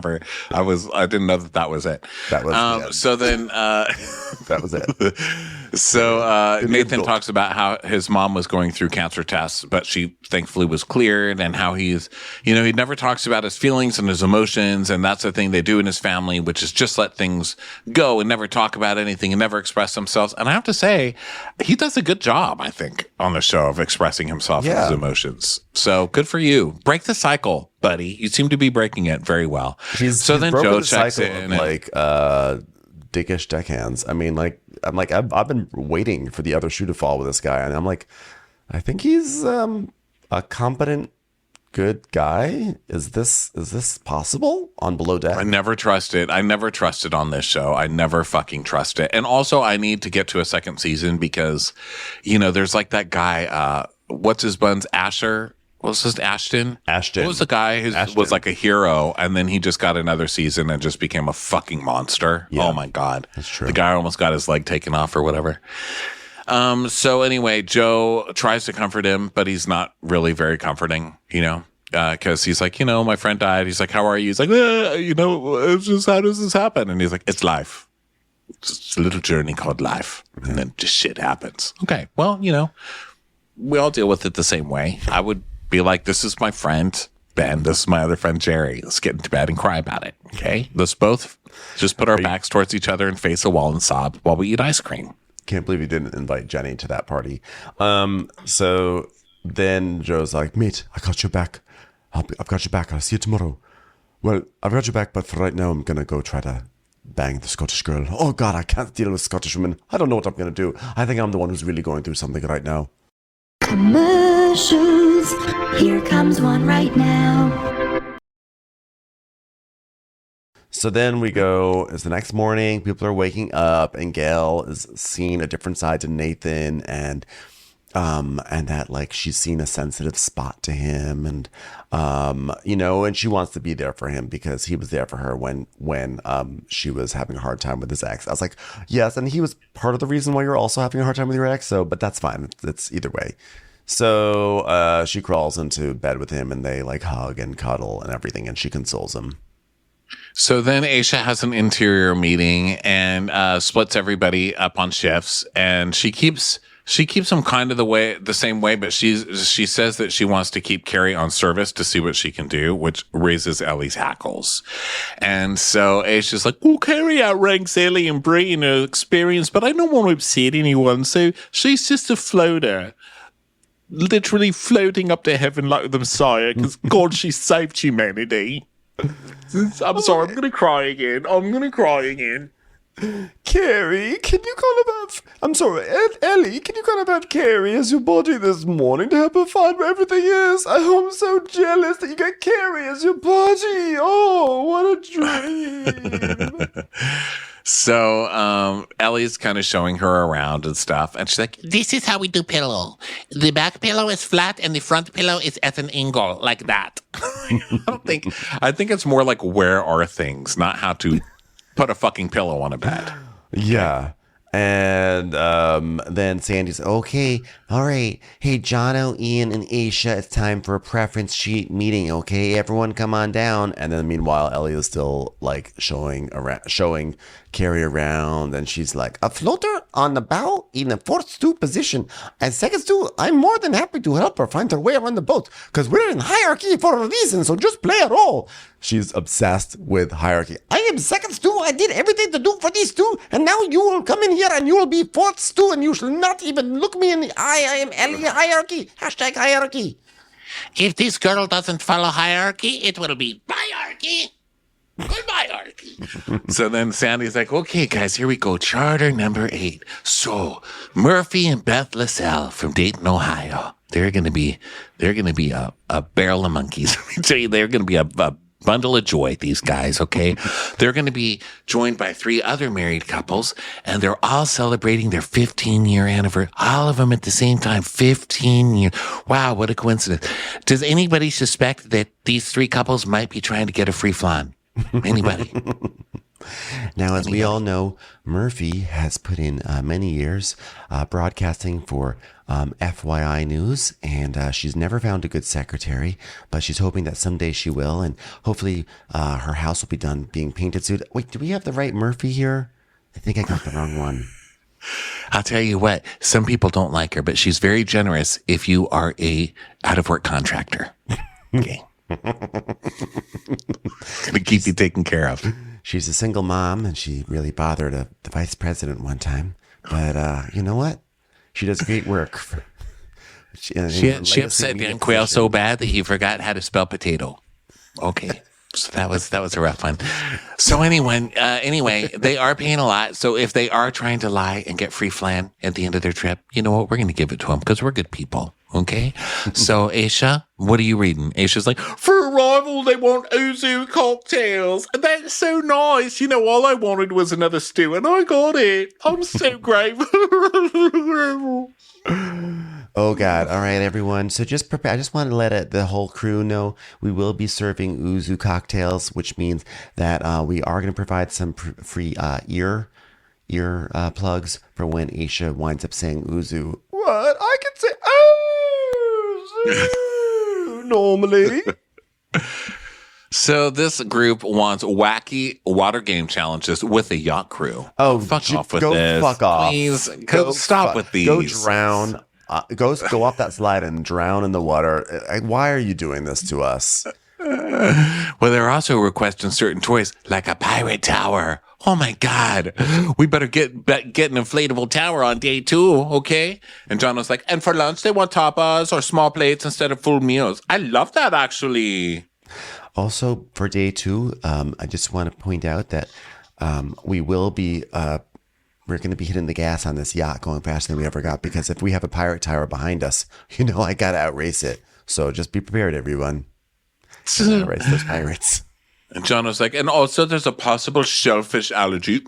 know that was it. That was so then that was it. So Nathan talks about how his mom was going through cancer tests, but she thankfully was cleared, and how he never talks about his feelings and his emotions, and that's the thing they do in his family, which is just let things go and never talk about anything and never express themselves. And I have to say, he does a good job, I think, on the show of expressing himself and his emotions. So good for you. Break the cycle, buddy. You seem to be breaking it very well. Then Joe checks in, like dickish deckhands. I mean, I've been waiting for the other shoe to fall with this guy, and I'm like, I think he's a competent, good guy. Is this possible on Below Deck? I never trusted on this show. I never fucking trust it. And also, I need to get to a second season because, there's like that guy. What's his buns? Asher. What's his Ashton? Ashton. What was the guy who was like a hero, and then he just got another season and just became a fucking monster? Yeah. Oh my god, that's true. The guy almost got his leg taken off or whatever. So anyway, Joe tries to comfort him, but he's not really very comforting, because he's like, my friend died. He's like, how are you? He's like, it's just, how does this happen? And he's like, it's life. It's just a little journey called life. And then just shit happens. Okay. Well, we all deal with it the same way. I would be like, this is my friend Ben. This is my other friend Jerry. Let's get into bed and cry about it. Okay. Let's both just put our backs towards each other and face a wall and sob while we eat ice cream. Can't believe you didn't invite Jenny to that party. So then Joe's like, mate, I got your back. I've got your back. I'll see you tomorrow. Well, I've got your back, but for right now, I'm going to go try to bang the Scottish girl. Oh, God, I can't deal with Scottish women. I don't know what I'm going to do. I think I'm the one who's really going through something right now. Commercials. Here comes one right now. So then we go, it's the next morning, people are waking up, and Gail is seeing a different side to Nathan, and that like she's seen a sensitive spot to him, and and she wants to be there for him because he was there for her when she was having a hard time with his ex. I was like, yes, and he was part of the reason why you're also having a hard time with your ex, but that's fine. It's either way. So she crawls into bed with him, and they like hug and cuddle and everything, and she consoles him. So then Aisha has an interior meeting and splits everybody up on shifts, and she keeps them kind of the same way, but she says that she wants to keep Carrie on service to see what she can do, which raises Ellie's hackles. And so Aisha's like, well, Carrie outranks Ellie and Brie in her experience, but I don't want to upset anyone, so she's just a floater. Literally floating up to heaven like the Messiah, because God, she saved humanity. I'm sorry, I'm going to cry again. Carrie, can you kind of have... I'm sorry, Ellie, can you kind of have Carrie as your body this morning to help her find where everything is? I'm so jealous that you got Carrie as your body. Oh, what a dream. So Ellie's kind of showing her around and stuff, and she's like, This is how we do pillow. The back pillow is flat and the front pillow is at an angle, like that. I think it's more like where are things, not how to put a fucking pillow on a bed. Yeah. And then Sandy's, okay, all right. Hey, Jono, Ian, and Aisha, it's time for a preference sheet meeting, okay? Everyone come on down. And then meanwhile, Ellie is still like showing Carrie around, and she's like, a floater on the bow in the fourth stew position. And second stew, I'm more than happy to help her find her way around the boat, because we're in hierarchy for a reason, so just play a role. She's obsessed with hierarchy. I am second stew. I did everything to do for this stew, and now you will come in here and you will be fourth stew, and you shall not even look me in the eye. I am Ellie hierarchy. Hashtag hierarchy. If this girl doesn't follow hierarchy, it will be hierarchy. Goodbye, hierarchy. So then Sandy's like, okay, guys, here we go. Charter number 8. So Murphy and Beth LaSalle from Dayton, Ohio. They're going to be a barrel of monkeys. Let me tell you, they're going to be a bundle of joy, these guys, okay? They're going to be joined by 3 other married couples, and they're all celebrating their 15-year anniversary. All of them at the same time, 15 years. Wow, what a coincidence. Does anybody suspect that these 3 couples might be trying to get a free flan? Anybody? Now, as we all know, Murphy has put in many years broadcasting for FYI News, and she's never found a good secretary, but she's hoping that someday she will, and hopefully her house will be done being painted soon. Wait, do we have the right Murphy here? I think I got the wrong one. I'll tell you what, some people don't like her, but she's very generous if you are a out-of-work contractor. Okay. Gonna keep you taken care of. She's a single mom, and she really bothered the vice president one time. But you know what? She does great work. She upset Dan Quayle so bad that he forgot how to spell potato. Okay. So that was a rough one. So anyway, they are paying a lot. So if they are trying to lie and get free flan at the end of their trip, you know what? We're going to give it to them because we're good people. Okay. So Aisha, what are you reading? Aisha's like, for arrival, they want ouzo cocktails. That's so nice. You know, all I wanted was another stew and I got it. I'm so grateful. Oh, God. All right, everyone. So just prepare. I just want to let the whole crew know we will be serving ouzo cocktails, which means that we are going to provide some free ear plugs for when Aisha winds up saying Uzu. What? I can say oh normally. So this group wants wacky water game challenges with a yacht crew. Oh, fuck off with go this. fuck off. Please, go stop with these. Go drown. Go off that slide and drown in the water. Why are you doing this to us? Well, they're also requesting certain toys like a pirate tower. Oh my God. We better get an inflatable tower on day 2, okay? And John was like, and for lunch, they want tapas or small plates instead of full meals. I love that, actually. Also, for day 2, I just want to point out that we will be we're going to be hitting the gas on this yacht going faster than we ever got, because if we have a pirate tower behind us, I got to outrace it. So just be prepared, everyone. Outrace those pirates. And John was like, and also there's a possible shellfish allergy.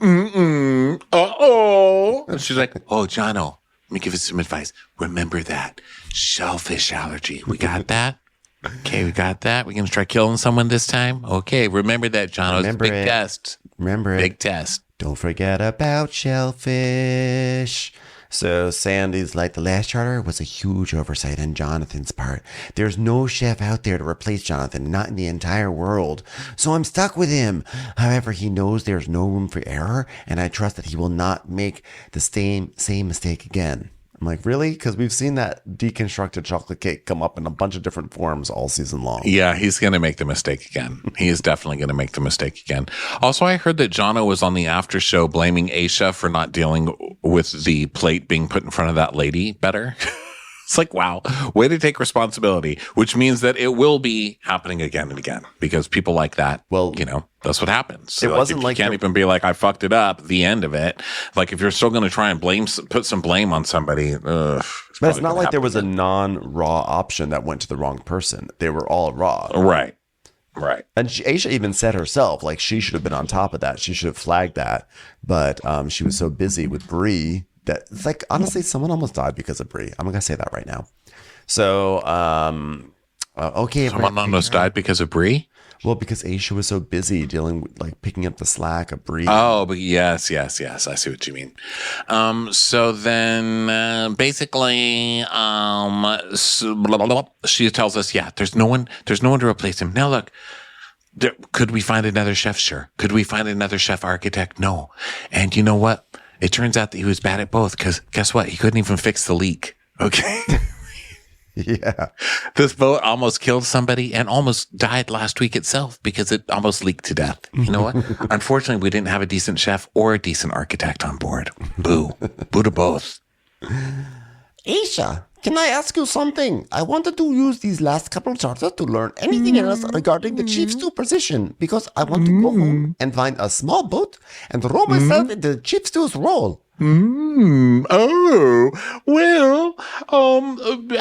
Uh-oh. And she's like, oh, Jono, let me give you some advice. Remember that. Shellfish allergy. We got that? Okay, we got that. We're going to try killing someone this time? Okay, remember that, Jono. Remember Big it. test. Remember it. Big test. Don't forget about shellfish. So Sandy's like, the last charter was a huge oversight on Jonathan's part. There's no chef out there to replace Jonathan, not in the entire world. So I'm stuck with him. However, he knows there's no room for error, and I trust that he will not make the same mistake again. I'm like, really? Because we've seen that deconstructed chocolate cake come up in a bunch of different forms all season long. Yeah, he's going to make the mistake again. He is definitely going to make the mistake again. Also, I heard that Jono was on the after show blaming Aisha for not dealing with the plate being put in front of that lady better. It's like, wow, way to take responsibility, which means that it will be happening again and again because people like that. Well, that's what happens. It wasn't you like can't even be like, I fucked it up. The end of it. Like if you're still going to try and put some blame on somebody. But it's not like there was a non-raw option that went to the wrong person. They were all raw. Right. And Aisha even said herself, like she should have been on top of that. She should have flagged that. But she was so busy with Brie that it's like, honestly, someone almost died because of Brie. I'm going to say that right now. So, okay. Someone almost died because of Brie? Well, because Aisha was so busy dealing with, like, picking up the slack of Brie. Oh, but yes. I see what you mean. So then, basically, she tells us, yeah, there's no one to replace him. Now, look, could we find another chef? Sure. Could we find another chef architect? No. And you know what? It turns out that he was bad at both because guess what? He couldn't even fix the leak. Okay. Yeah. This boat almost killed somebody and almost died last week itself because it almost leaked to death. You know what? Unfortunately, we didn't have a decent chef or a decent architect on board. Boo. Boo to both. Aisha, can I ask you something? I wanted to use these last couple of charters to learn anything else regarding the chief stew position because I want to go home and find a small boat and roll myself into chief stew's role. Oh, well,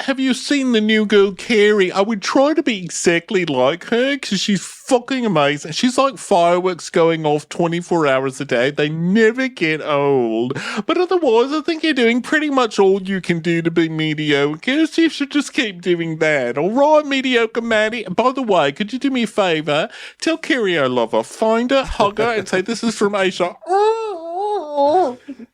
have you seen the new girl, Carrie? I would try to be exactly like her because she's fucking amazing. She's like fireworks going off 24 hours a day. They never get old. But otherwise, I think you're doing pretty much all you can do to be mediocre. So you should just keep doing that. All right, mediocre Maddie. By the way, could you do me a favor? Tell Carrie I love her. Find her, hug her, and say this is from Aisha.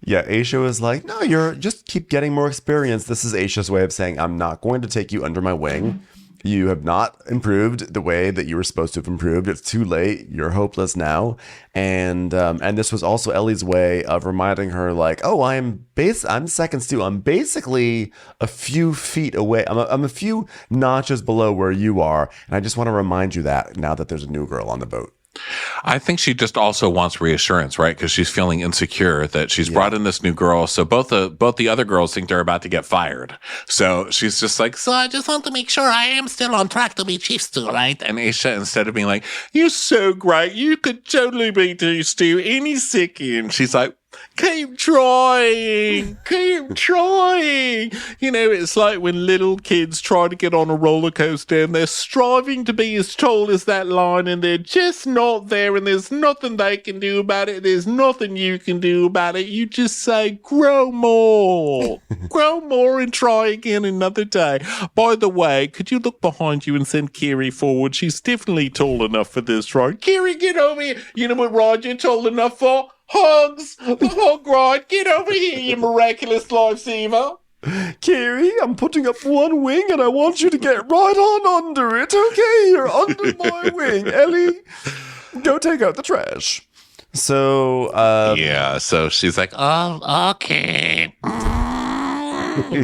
Yeah, Aisha was like, no, you're just keep getting more experience. This is Aisha's way of saying, I'm not going to take you under my wing. You have not improved the way that you were supposed to have improved. It's too late. You're hopeless now. And this was also Ellie's way of reminding her, like, oh, I'm second stew. I'm basically a few feet away. I'm a few notches below where you are. And I just want to remind you that now that there's a new girl on the boat. I think she just also wants reassurance, right? Because she's feeling insecure that she's brought in this new girl. So both the other girls think they're about to get fired. So she's just like, so I just want to make sure I am still on track to be chief stew, right? And Aisha, instead of being like, you're so great, you could totally be chief stew any second. She's like, keep trying. It's like when little kids try to get on a roller coaster and they're striving to be as tall as that line and they're just not there and there's nothing they can do about it. There's nothing you can do about it. You just say, grow more. Grow more and try again another day. By the way, could you look behind you and send Carrie forward? She's definitely tall enough for this ride. Carrie, get over here. You know what ride you're tall enough for? Hugs! Oh, God, get over here, you miraculous lifesaver! Carrie, I'm putting up one wing and I want you to get right on under it. Okay, you're under my wing. Ellie, go take out the trash. So, yeah, so she's like, Oh, okay.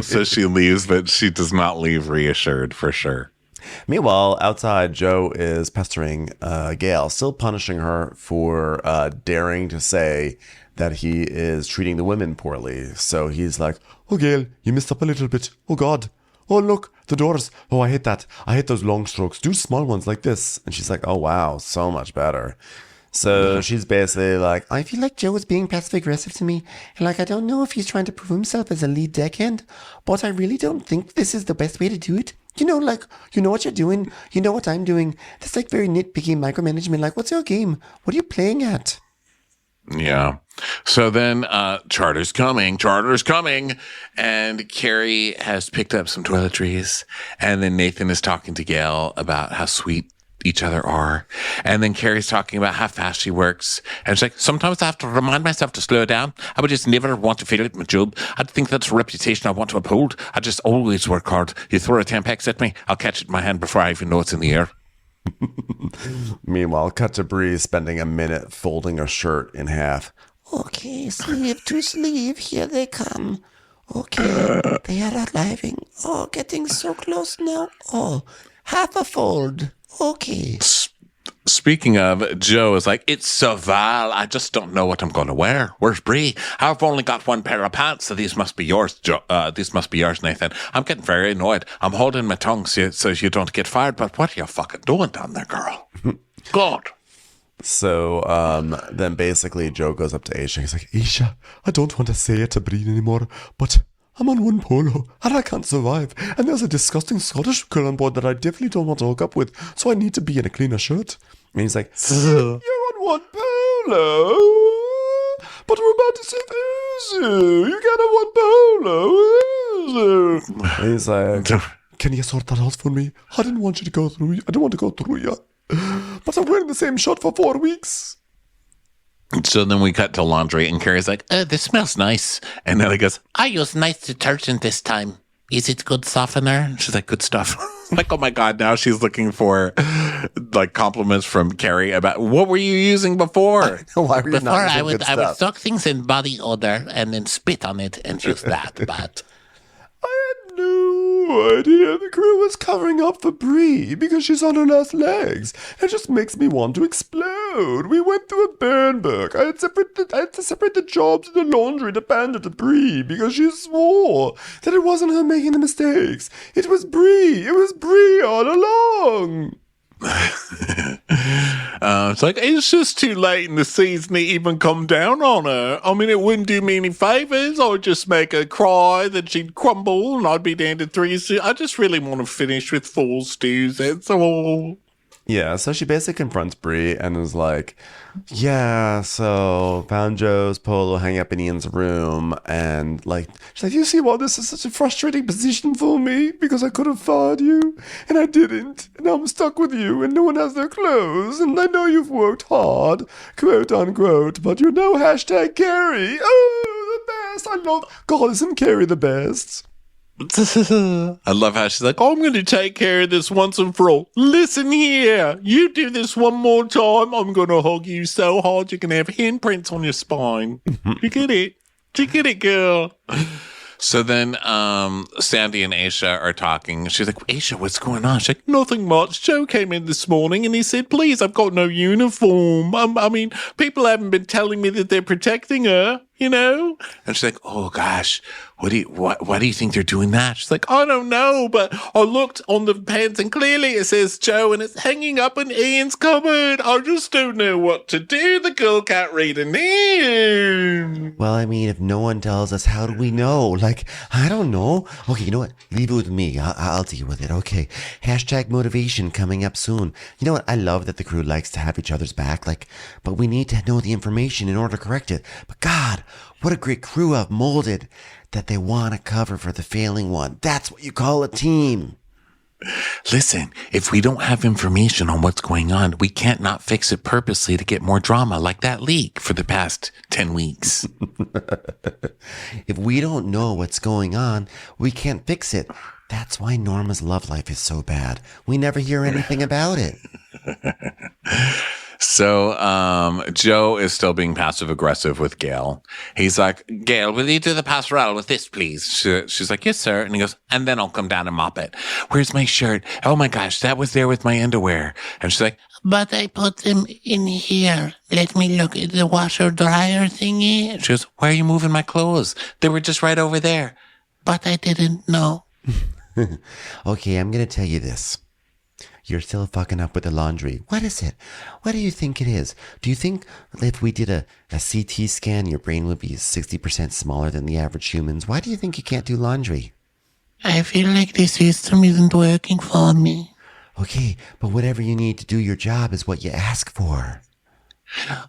so she leaves, but she does not leave reassured for sure. meanwhile, outside, Joe is pestering Gail, still punishing her for daring to say that he is treating the women poorly. So he's like, oh, Gail, you messed up a little bit. Oh, God. Oh, look, the doors. Oh, I hate that. I hate those long strokes. Do small ones like this. And she's like, oh, wow, so much better. So she's basically like, I feel like Joe is being passive aggressive to me. And like, I don't know if he's trying to prove himself as a lead deckhand, but I really don't think this is the best way to do it. You know, like, you know what you're doing. You know what I'm doing. That's like very nitpicky micromanagement. Like, what's your game? What are you playing at? Yeah. So then Charter's coming. And Carrie has picked up some toiletries. And then Nathan is talking to Gail about how sweet each other are. And then Carrie's talking about how fast she works. And she's like, sometimes I have to remind myself to slow down. I would just never want to fail at my job. I think that's a reputation I want to uphold. I just always work hard. You throw a Tampax at me, I'll catch it in my hand before I even know it's in the air. meanwhile, cut to Bree spending a minute folding a shirt in half. Okay, sleeve to sleeve, here they come. Okay, they are arriving. Oh, getting so close now. Oh, half a fold. Okay. Speaking of, Joe is like, it's so vile. I just don't know what I'm going to wear. Where's Bree? I've only got one pair of pants, so these must be yours, these must be yours, Nathan. I'm getting very annoyed. I'm holding my tongue so you don't get fired, but what are you fucking doing down there, girl? God. So then basically Joe goes up to Aisha. He's like, Aisha, I don't want to say it to Bree anymore, but I'm on one polo and I can't survive. And there's a disgusting Scottish girl on board that I definitely don't want to hook up with, so I need to be in a cleaner shirt. And he's like, you're on one polo, but we're about to say you can't have one polo. And he's like, can you sort that out for me? I didn't want you to go through. I don't want to go through you. But I'm wearing the same shirt for 4 weeks. So then we cut to laundry, and Carrie's like, this smells nice. And then he goes, I use nice detergent this time. Is it good softener? and she's like, good stuff. Like, oh my God, now she's looking for like compliments from Carrie about what were you using before? Why were you Before not I using would good I would stuff? soak things in body odor and then spit on it and use that. But I had no idea the crew was covering up for Bree because she's on her last legs. It just makes me want to explode. We went through a burn book. I had to separate the jobs in the laundry to pander to Bree because she swore that it wasn't her making the mistakes. It was Bree. It was Bree all along. It's like, it's just too late in the season to even come down on her. I mean, it wouldn't do me any favors. I would just make her cry, then she'd crumble, and I'd be down to 3 stews. I just really want to finish with 4 stews, that's all. Yeah, so she basically confronts Bree and is like, yeah, so found Joe's polo hanging up in Ian's room. And like, she's like, you see why this is such a frustrating position for me? Because I could have fired you and I didn't. And now I'm stuck with you and no one has their clothes. And I know you've worked hard, quote unquote, but you're no hashtag Carrie. Oh, the best. I love, God, isn't Carrie the best? I love how she's like, oh, I'm going to take care of this once and for all. Listen here, you do this one more time, I'm going to hug you so hard you're going to have handprints on your spine. You get it? You get it, girl? So then Sandy and Aisha are talking. She's like, Aisha, what's going on? She's like, nothing much. Joe came in this morning and he said, please, I've got no uniform. I mean, people haven't been telling me that they're protecting her, you know? And she's like, oh, gosh, why do you think they're doing that? She's like, I don't know, but I looked on the pants and clearly it says Joe and it's hanging up in Ian's cupboard. I just don't know what to do. The girl can't read a name. Well, I mean, if no one tells us, how do we know? Like, I don't know. Okay, you know what? Leave it with me. I'll deal with it. Okay. Hashtag motivation coming up soon. You know what? I love that the crew likes to have each other's back. Like, but we need to know the information in order to correct it. But God, what a great crew I've molded that they want to cover for the failing one. That's what you call a team. Listen, if we don't have information on what's going on, we can't not fix it purposely to get more drama like that leak for the past 10 weeks. If we don't know what's going on, we can't fix it. That's why Norma's love life is so bad. We never hear anything about it. So Joe is still being passive aggressive with Gail. He's like, Gail, will you do the pastoral with this, please? She's like, yes, sir. And he goes, and then I'll come down and mop it. Where's my shirt? Oh my gosh, that was there with my underwear. And she's like, But I put them in here. Let me look at the washer dryer thingy. and she goes, why are you moving my clothes? They were just right over there. But I didn't know. Okay, I'm going to tell you this. You're still fucking up with the laundry. What is it? What do you think it is? Do you think if we did a CT scan, your brain would be 60% smaller than the average humans? Why do you think you can't do laundry? I feel like the system isn't working for me. Okay, but whatever you need to do your job is what you ask for.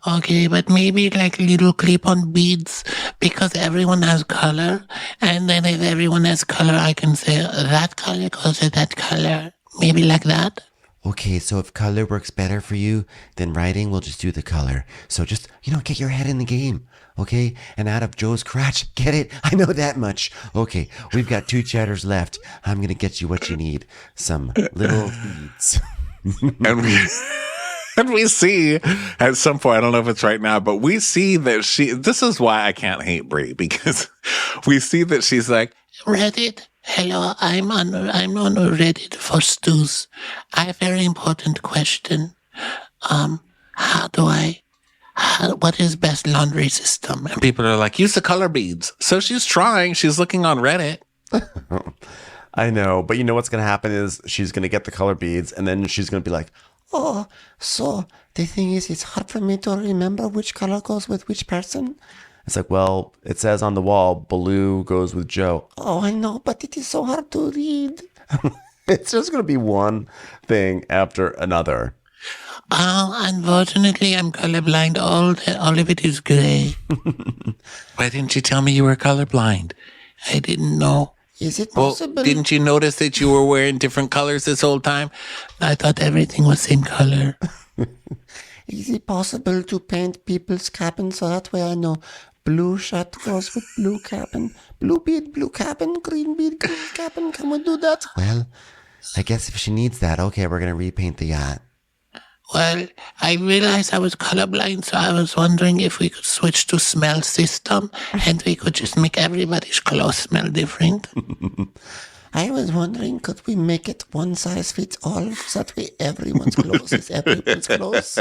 Okay, but maybe like little clip-on beads because everyone has color. And then if everyone has color, I can say that color goes with that color. Maybe like that. Okay, so if color works better for you, then writing will just do the color. So just, get your head in the game, okay? And out of Joe's crotch, get it? I know that much. Okay, we've got 2 chatters left. I'm going to get you what you need. Some little beads. And we see at some point, I don't know if it's right now, but we see that this is why I can't hate Brie, because we see that she's like, Reddit. Hello, I'm on Reddit for stews. I have a very important question. What is best laundry system? and people are like, use the color beads. So she's trying. She's looking on Reddit. I know, but you know what's going to happen is she's going to get the color beads, and then she's going to be like, Oh, so the thing is, it's hard for me to remember which color goes with which person. it's like, well, it says on the wall, blue goes with Joe. Oh, I know, but it is so hard to read. It's just going to be one thing after another. Unfortunately, I'm colorblind. All of it is gray. Why didn't you tell me you were colorblind? I didn't know. Is it Well, possible? didn't you notice that you were wearing different colors this whole time? I thought everything was same color. Is it possible to paint people's cabin so that way I know blue shirt goes with blue cabin, blue beard, blue cabin, green beard, green cabin? Can we do that? Well, I guess if she needs that, okay, we're going to repaint the yacht. Well, I realized I was colorblind, so I was wondering if we could switch to smell system and we could just make everybody's clothes smell different. I was wondering, could we make it one size fits all so that way everyone's clothes is everyone's clothes?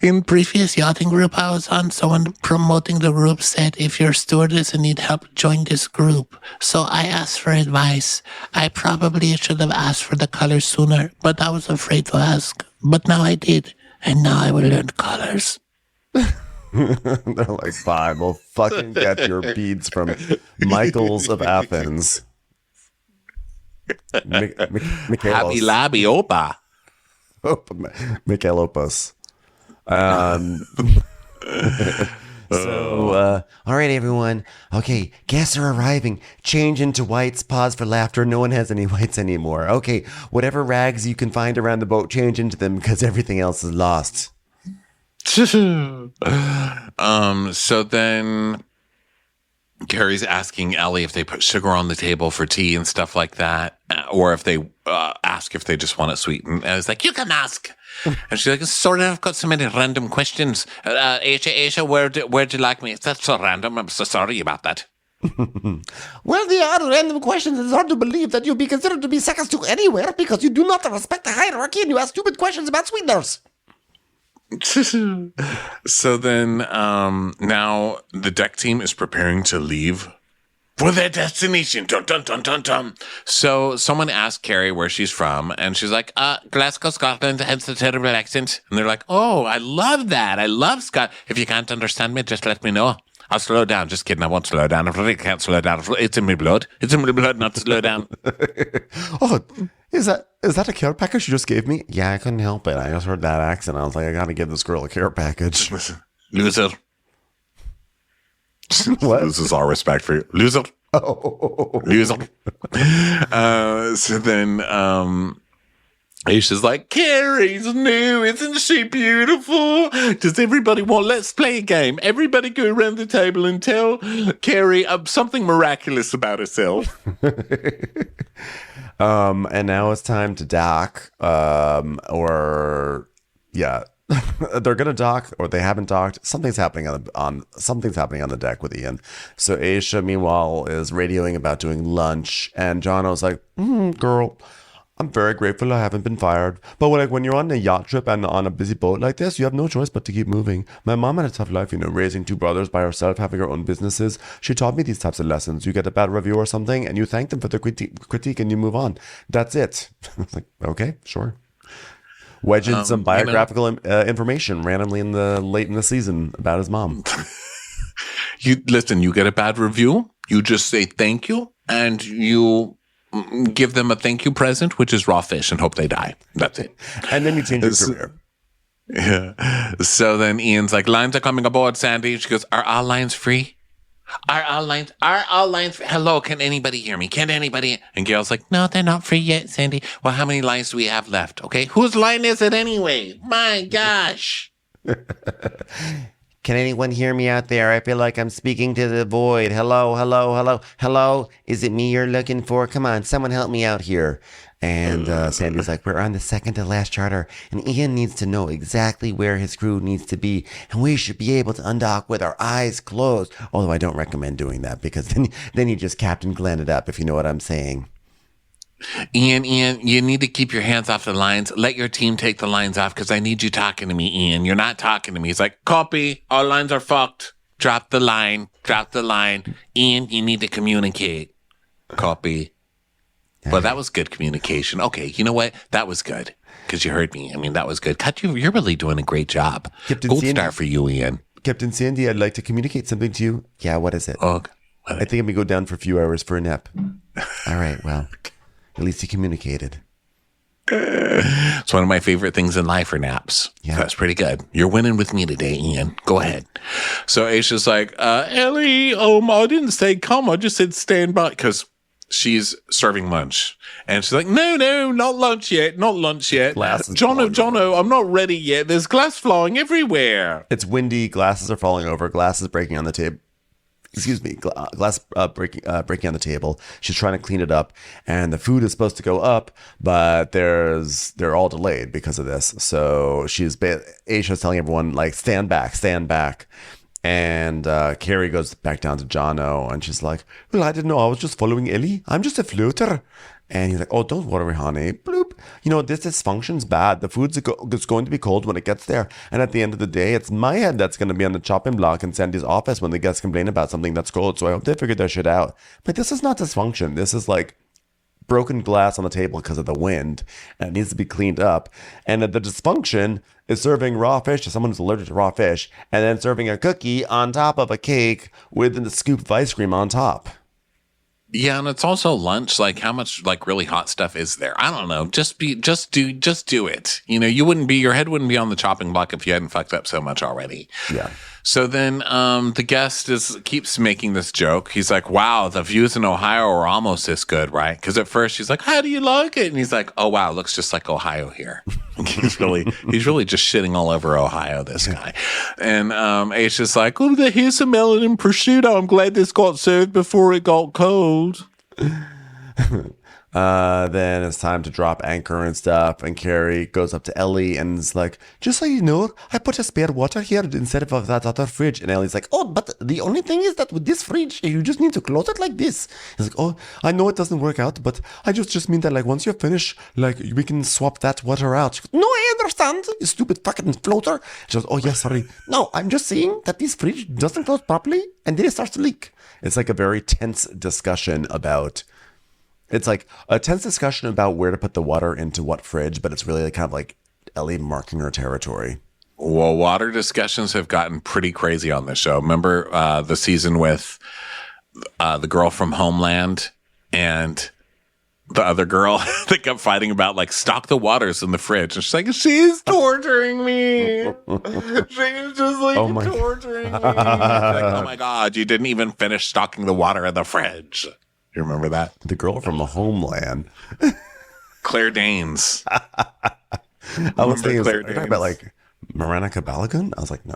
In previous yachting group I was on, someone promoting the group said, if you're a stewardess and need help, join this group. So I asked for advice. I probably should have asked for the colors sooner, but I was afraid to ask. But now I did, and now I will learn colors. They're like, fine, we'll fucking get your beads from Michaels of Athens. Happy Michaelos. Labby Opa. Michaelopus. So, all right, everyone. Okay, guests are arriving. Change into whites. Pause for laughter. No one has any whites anymore. Okay, whatever rags you can find around the boat, change into them because everything else is lost. So then Carrie's asking Ellie if they put sugar on the table for tea and stuff like that, or if they ask if they just want it sweet. And I was like, you can ask. And she's like, sorry, I've got so many random questions. Aisha, where'd you like me? That's so random. I'm so sorry about that. Well, they are random questions. It's hard to believe that you'll be considered to be seconds to anywhere because you do not respect the hierarchy and you ask stupid questions about sweeteners. So then now the deck team is preparing to leave for their destination. Dun, dun, dun, dun, dun. So someone asked Carrie where she's from, and she's like, Glasgow, Scotland, hence the terrible accent. And they're like, oh, I love that. I love Scott. If you can't understand me, just let me know. I'll slow down. Just kidding. I won't slow down. I really can't slow down. It's in my blood. It's in my blood not to slow down. Oh, is that a care package you just gave me? Yeah, I couldn't help it. I just heard that accent. I was like, I gotta give this girl a care package. Loser. What? This is all respect for you. Loser. Oh. He was like, so then Aisha's like, Carrie's new. Isn't she beautiful? Does everybody want, let's play a game. Everybody go around the table and tell Carrie something miraculous about herself. And now it's time to dock. They're gonna dock, or they haven't docked. Something's happening on the deck with Ian. So Aisha, meanwhile, is radioing about doing lunch, and Jono's like, "Girl, I'm very grateful I haven't been fired. But when you're on a yacht trip and on a busy boat like this, you have no choice but to keep moving. My mom had a tough life, raising 2 brothers by herself, having her own businesses. She taught me these types of lessons. You get a bad review or something, and you thank them for the critique, and you move on. That's it." I was like, okay, sure. Wedge in some biographical information randomly late in the season about his mom. You get a bad review, you just say thank you, and you give them a thank you present, which is raw fish, and hope they die. That's it. And then you change your career. Yeah. So then Ian's like, lines are coming aboard, Sandy. She goes, are all lines free? Are all lines free? Hello, can anybody hear me? Can anybody? And Gail's like, no, they're not free yet, Sandy. Well, how many lines do we have left? Okay. Whose line is it anyway? My gosh. Can anyone hear me out there? I feel like I'm speaking to the void. Hello, hello, hello, hello. Is it me you're looking for? Come on, someone help me out here. And Sandy's like, we're on the second to last charter, and Ian needs to know exactly where his crew needs to be, and we should be able to undock with our eyes closed. Although I don't recommend doing that, because then you just Captain Glenn it up, if you know what I'm saying. Ian, you need to keep your hands off the lines. Let your team take the lines off, because I need you talking to me, Ian. You're not talking to me. He's like, copy. All lines are fucked. Drop the line. Ian, you need to communicate. Copy. Well, that was good communication. Okay, you know what? That was good, because you heard me. I mean, that was good. Cut, you're really doing a great job. Gold star for you, Ian. Captain Sandy, I'd like to communicate something to you. Yeah, what is it? Oh, I think I'm going to go down for a few hours for a nap. All right, well, at least you communicated. It's one of my favorite things in life are naps. Yeah. That's pretty good. You're winning with me today, Ian. Go ahead. So Aisha's like, Ellie, I didn't say come. I just said stand by, because she's serving lunch. And she's like, no, not lunch yet. Jono, I'm not ready yet. There's glass flying everywhere. It's windy. Glasses are falling over. Glasses breaking on the table. Excuse me. Glass breaking on the table. She's trying to clean it up. And the food is supposed to go up, but they're all delayed because of this. So Aisha's telling everyone, like, stand back. And Carrie goes back down to Jono, and she's like, well, I didn't know. I was just following Ellie. I'm just a floater. And he's like, oh, don't worry, honey. Bloop. This dysfunction's bad. The food's going to be cold when it gets there. And at the end of the day, it's my head that's going to be on the chopping block in Sandy's office when the guests complain about something that's cold. So I hope they figure their shit out. But this is not dysfunction. This is like broken glass on the table because of the wind, and it needs to be cleaned up. And the dysfunction is serving raw fish to someone who's allergic to raw fish, and then serving a cookie on top of a cake with a scoop of ice cream on top. Yeah, and it's also lunch. Like, how much like really hot stuff is there? I don't know. Just do it. Your head wouldn't be on the chopping block if you hadn't fucked up so much already. Yeah. So then the guest keeps making this joke. He's like, wow, the views in Ohio are almost this good, right? Because at first she's like, how do you like it? And he's like, oh, wow, it looks just like Ohio here. he's really just shitting all over Ohio, this guy. And Aisha's like, oh, here's some melon and prosciutto. I'm glad this got served before it got cold. Then it's time to drop anchor and stuff, and Carrie goes up to Ellie and is like, just so you know, I put a spare water here instead of that other fridge. And Ellie's like, oh, but the only thing is that with this fridge, you just need to close it like this. He's like, oh, I know it doesn't work out, but I just mean that, like, once you're finished, like, we can swap that water out. She goes, no, I understand, you stupid fucking floater. She goes, oh, yeah, sorry. No, I'm just saying that this fridge doesn't close properly, and then it starts to leak. It's like a very tense discussion about... It's like a tense discussion about where to put the water into what fridge, but it's really like kind of like Ellie marking her territory. Well, water discussions have gotten pretty crazy on this show. Remember the season with the girl from Homeland and the other girl, they kept fighting about like stock the waters in the fridge. And she's like, she's torturing me. She's just like torturing me. Like, oh my God, you didn't even finish stocking the water in the fridge. You remember that? The girl from Homeland. Claire Danes. I was thinking, you're talking about like Veronica Balogun? I was like, no.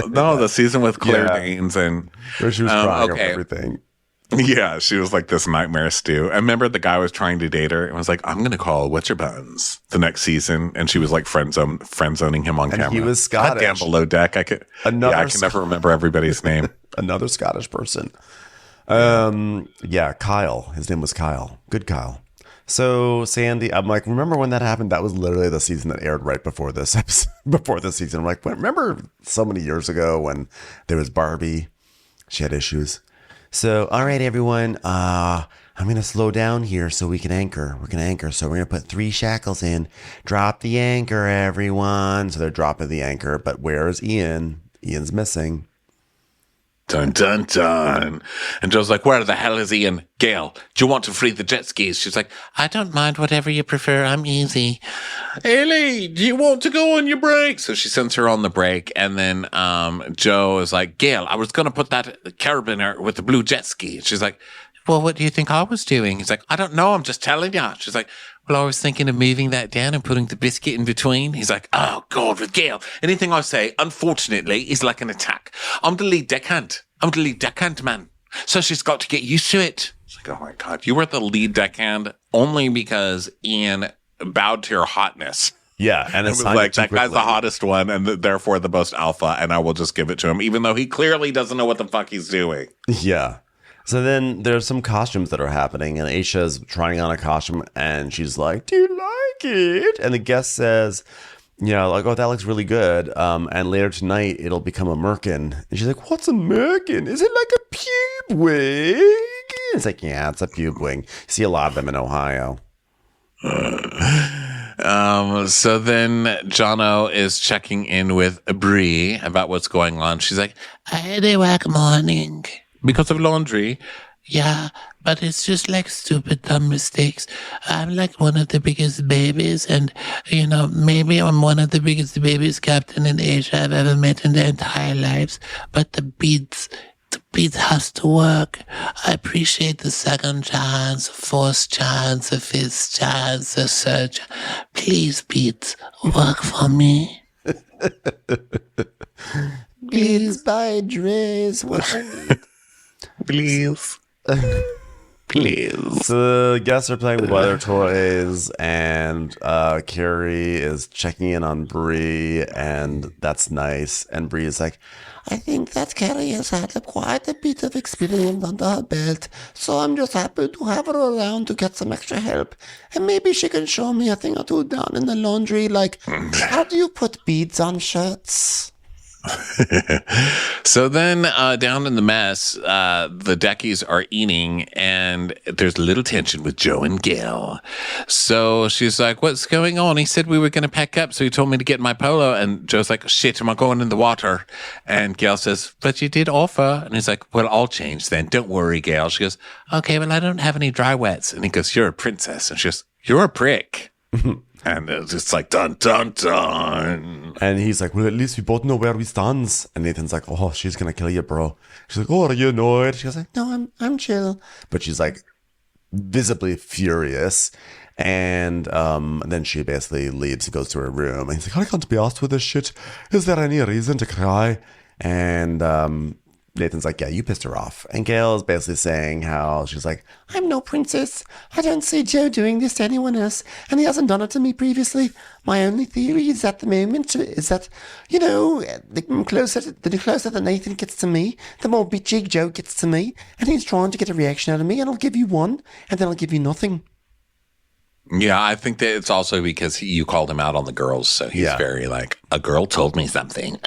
No, the season with Claire Danes and where she was crying over everything. Yeah, she was like this nightmare stew. I remember the guy was trying to date her and was like, I'm going to call What's Your Buttons the next season. And she was like friend zoning him on camera. He was Scottish. Goddamn Below Deck. I can never remember everybody's name. Another Scottish person. Kyle. His name was Kyle. Good Kyle. So Sandy, I'm like, remember when that happened? That was literally the season that aired right before this episode, before this season. I'm like, remember so many years ago when there was Barbie? She had issues. So, all right, everyone, I'm going to slow down here so we can anchor. We're going to anchor. So we're going to put 3 shackles in. Drop the anchor, everyone. So they're dropping the anchor. But where's Ian? Ian's missing. Dun, dun, dun. And Joe's like, where the hell is Ian? Gail, do you want to free the jet skis? She's like, I don't mind, whatever you prefer. I'm easy. Ellie, do you want to go on your break? So she sends her on the break. And then Joe is like, Gail, I was going to put that carabiner with the blue jet ski. She's like, well, what do you think I was doing? He's like, I don't know. I'm just telling you. She's like, well, I was thinking of moving that down and putting the biscuit in between. He's like, oh, God, with Gail. Anything I say, unfortunately, is like an attack. I'm the lead deckhand. I'm the lead deckhand, man. So she's got to get used to it. It's like, oh, my God. You were the lead deckhand only because Ian bowed to your hotness. Yeah. And it's like, that guy's the hottest one and therefore the most alpha, and I will just give it to him, even though he clearly doesn't know what the fuck he's doing. Yeah. So then there's some costumes that are happening, and Aisha's trying on a costume, and she's like, do you like it? And the guest says, like, oh, that looks really good. And later tonight, it'll become a merkin. And she's like, what's a merkin? Is it like a pube wig? It's like, yeah, it's a pube wig. You see a lot of them in Ohio. So then Jono is checking in with Bree about what's going on. She's like, I had a whack morning. Because of laundry? Yeah, but it's just like stupid, dumb mistakes. I'm like one of the biggest babies, and, maybe I'm one of the biggest babies Captain in Asia I've ever met in their entire lives. But the beats has to work. I appreciate the second chance, fourth chance, a fifth chance, a third chance. Please, beats, work for me. Please buy Dre's what I need. Please. Please. So the guests are playing with weather toys, and Carrie is checking in on Bree, and that's nice. And Bree is like, I think that Carrie has had quite a bit of experience under her belt, so I'm just happy to have her around to get some extra help. And maybe she can show me a thing or two down in the laundry, like, how do you put beads on shirts? So then down in the mess, the Deckies are eating, and there's a little tension with Joe and Gail. So she's like, what's going on? He said we were going to pack up, so he told me to get my polo. And Joe's like, shit, am I going in the water? And Gail says, but you did offer. And he's like, well, I'll change then. Don't worry, Gail. She goes, okay, well, I don't have any dry wets. And he goes, you're a princess. And she goes, you're a prick. And it's just like, dun, dun, dun. And he's like, well, at least we both know where we stand. And Nathan's like, oh, she's going to kill you, bro. She's like, oh, are you annoyed? She goes like, no, I'm chill. But she's like visibly furious. And then she basically leaves and goes to her room. And he's like, I can't be asked with this shit. Is there any reason to cry? And Nathan's like, yeah, you pissed her off. And Gail is basically saying how she's like, I'm no princess. I don't see Joe doing this to anyone else, and he hasn't done it to me previously. My only theory is at the moment is that, the closer that Nathan gets to me, the more bitchy Joe gets to me, and he's trying to get a reaction out of me, and I'll give you one, and then I'll give you nothing. Yeah, I think that it's also because you called him out on the girls, so he's very like, a girl told me something.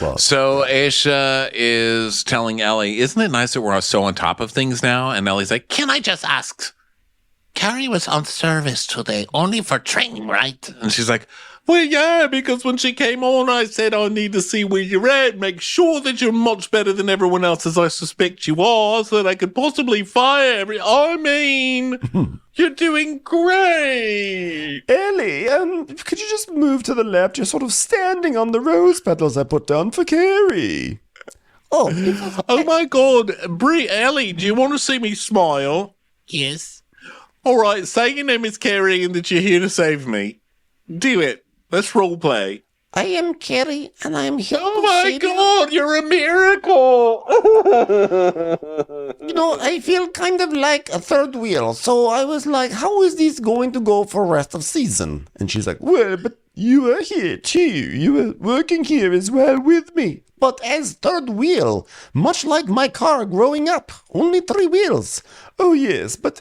Well, so Aisha is telling Ellie, isn't it nice that we're so on top of things now? And Ellie's like, can I just ask? Carrie was on service today, only for training, right? And she's like, Well, yeah, because when she came on, I said I need to see where you're at, make sure that you're much better than everyone else as I suspect you are, so that I could possibly fire you're doing great. Ellie, could you just move to the left? You're sort of standing on the rose petals I put down for Carrie. Oh my God, Ellie, do you want to see me smile? Yes. All right, say your name is Carrie and that you're here to save me. Do it. Let's role play. I am Carrie, and I am here Oh to my save you. God, you're a miracle. You know, I feel kind of like a third wheel, so I was like, how is this going to go for rest of season? And she's like, well, but you are here too. You were working here as well with me. But as third wheel, much like my car growing up, only 3 wheels. Oh, yes, but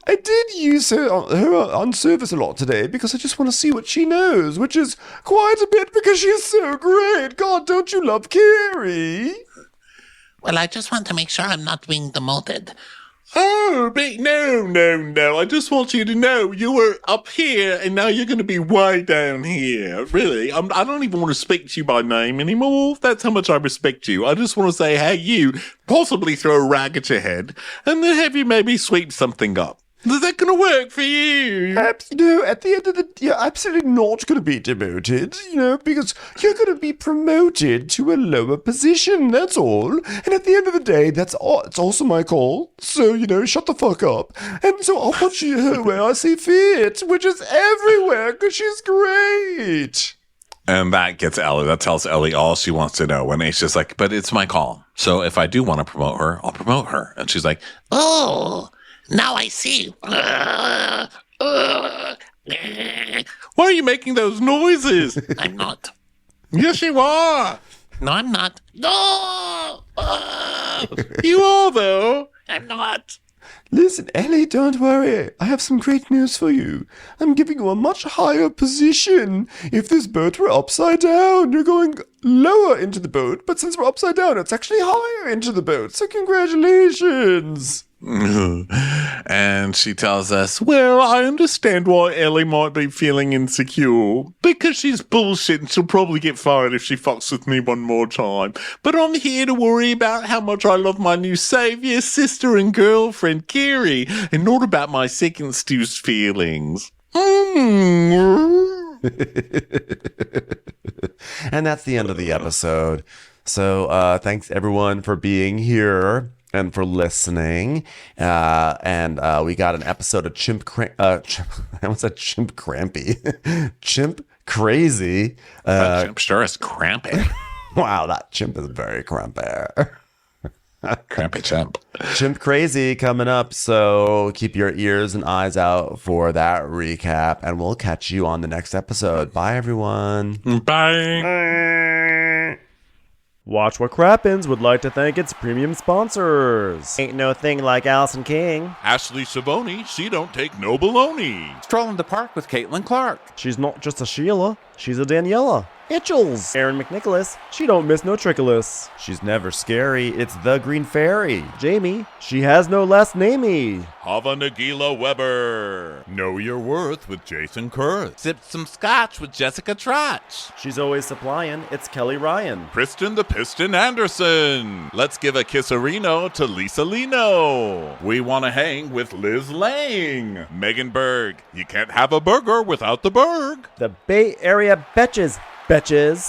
I did use her on service a lot today because I just want to see what she knows, which is quite a bit because she's so great. God, don't you love Carrie? Well, I just want to make sure I'm not being demoted. Oh, but no. I just want you to know you were up here and now you're going to be way down here. Really, I don't even want to speak to you by name anymore. That's how much I respect you. I just want to say, hey, you, possibly throw a rag at your head and then have you maybe sweep something up. Is that going to work for you? No, at the end of the day, you're absolutely not going to be demoted, because you're going to be promoted to a lower position, that's all. And at the end of the day, it's also my call. So, shut the fuck up. And so I'll put her where I see fit, which is everywhere, because she's great. And that gets Ellie. That tells Ellie all she wants to know. And it's just like, but it's my call. So if I do want to promote her, I'll promote her. And she's like, Oh, now I see. why are you making those noises? I'm not. Yes, you are. No, I'm not. No! You are, though. I'm not. Listen, Ellie, don't worry. I have some great news for you. I'm giving you a much higher position. If this boat were upside down, you're going lower into the boat, but since we're upside down, it's actually higher into the boat. So congratulations. And she tells us, well, I understand why Ellie might be feeling insecure. Because she's bullshit and she'll probably get fired if she fucks with me one more time. But I'm here to worry about how much I love my new savior, sister, and girlfriend, Carrie, and not about my second stew's feelings. And that's the end of the episode. So thanks everyone for being here and for listening. And we got an episode of Chimp Crampy. Chimp Crazy. Chimp sure is crampy. Wow, that chimp is very crampy. Crampy chimp. Chimp Crazy coming up, so keep your ears and eyes out for that recap, and we'll catch you on the next episode. Bye, everyone. Bye. Watch What Crappens would like to thank its premium sponsors. Ain't no thing like Allison King. Ashley Savoni, she don't take no baloney. Strolling the park with Caitlin Clark. She's not just a Sheila, she's a Daniela. Itchels. Aaron McNicholas, she don't miss no trickolas. She's never scary. It's the Green Fairy. Jamie, she has no last namey. Hava Nagila Weber. Know your worth with Jason Kurth. Sip some scotch with Jessica Trotch. She's always supplying, it's Kelly Ryan. Kristen the Piston Anderson. Let's give a kisserino to Lisa Lino. We want to hang with Liz Lang. Megan Berg. You can't have a burger without the Berg. The Bay Area Betches.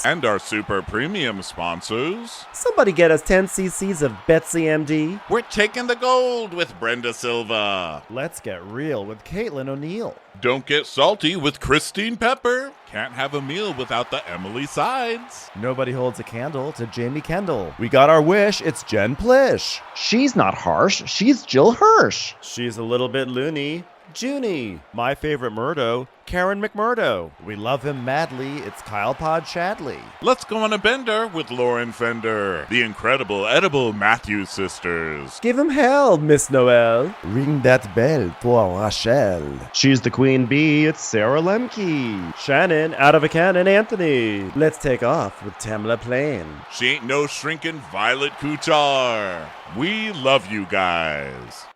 And our super premium sponsors. Somebody get us 10 cc's of Betsy MD. We're taking the gold with Brenda Silva. Let's get real with Caitlin O'Neill. Don't get salty with Christine Pepper. Can't have a meal without the Emily Sides. Nobody holds a candle to Jamie Kendall. We got our wish, it's Jen Plish. She's not harsh, she's Jill Hirsch. She's a little bit loony. Junie. My favorite Murdo, Karen McMurdo. We love him madly, it's Kyle Pod Shadley. Let's go on a bender with Lauren Fender. The incredible edible Matthews sisters. Give him hell, Miss Noel. Ring that bell for Rachel. She's the queen bee, it's Sarah Lemke. Shannon, out of a cannon, Anthony. Let's take off with Tamla Plain. She ain't no shrinking Violet Kuchar. We love you guys.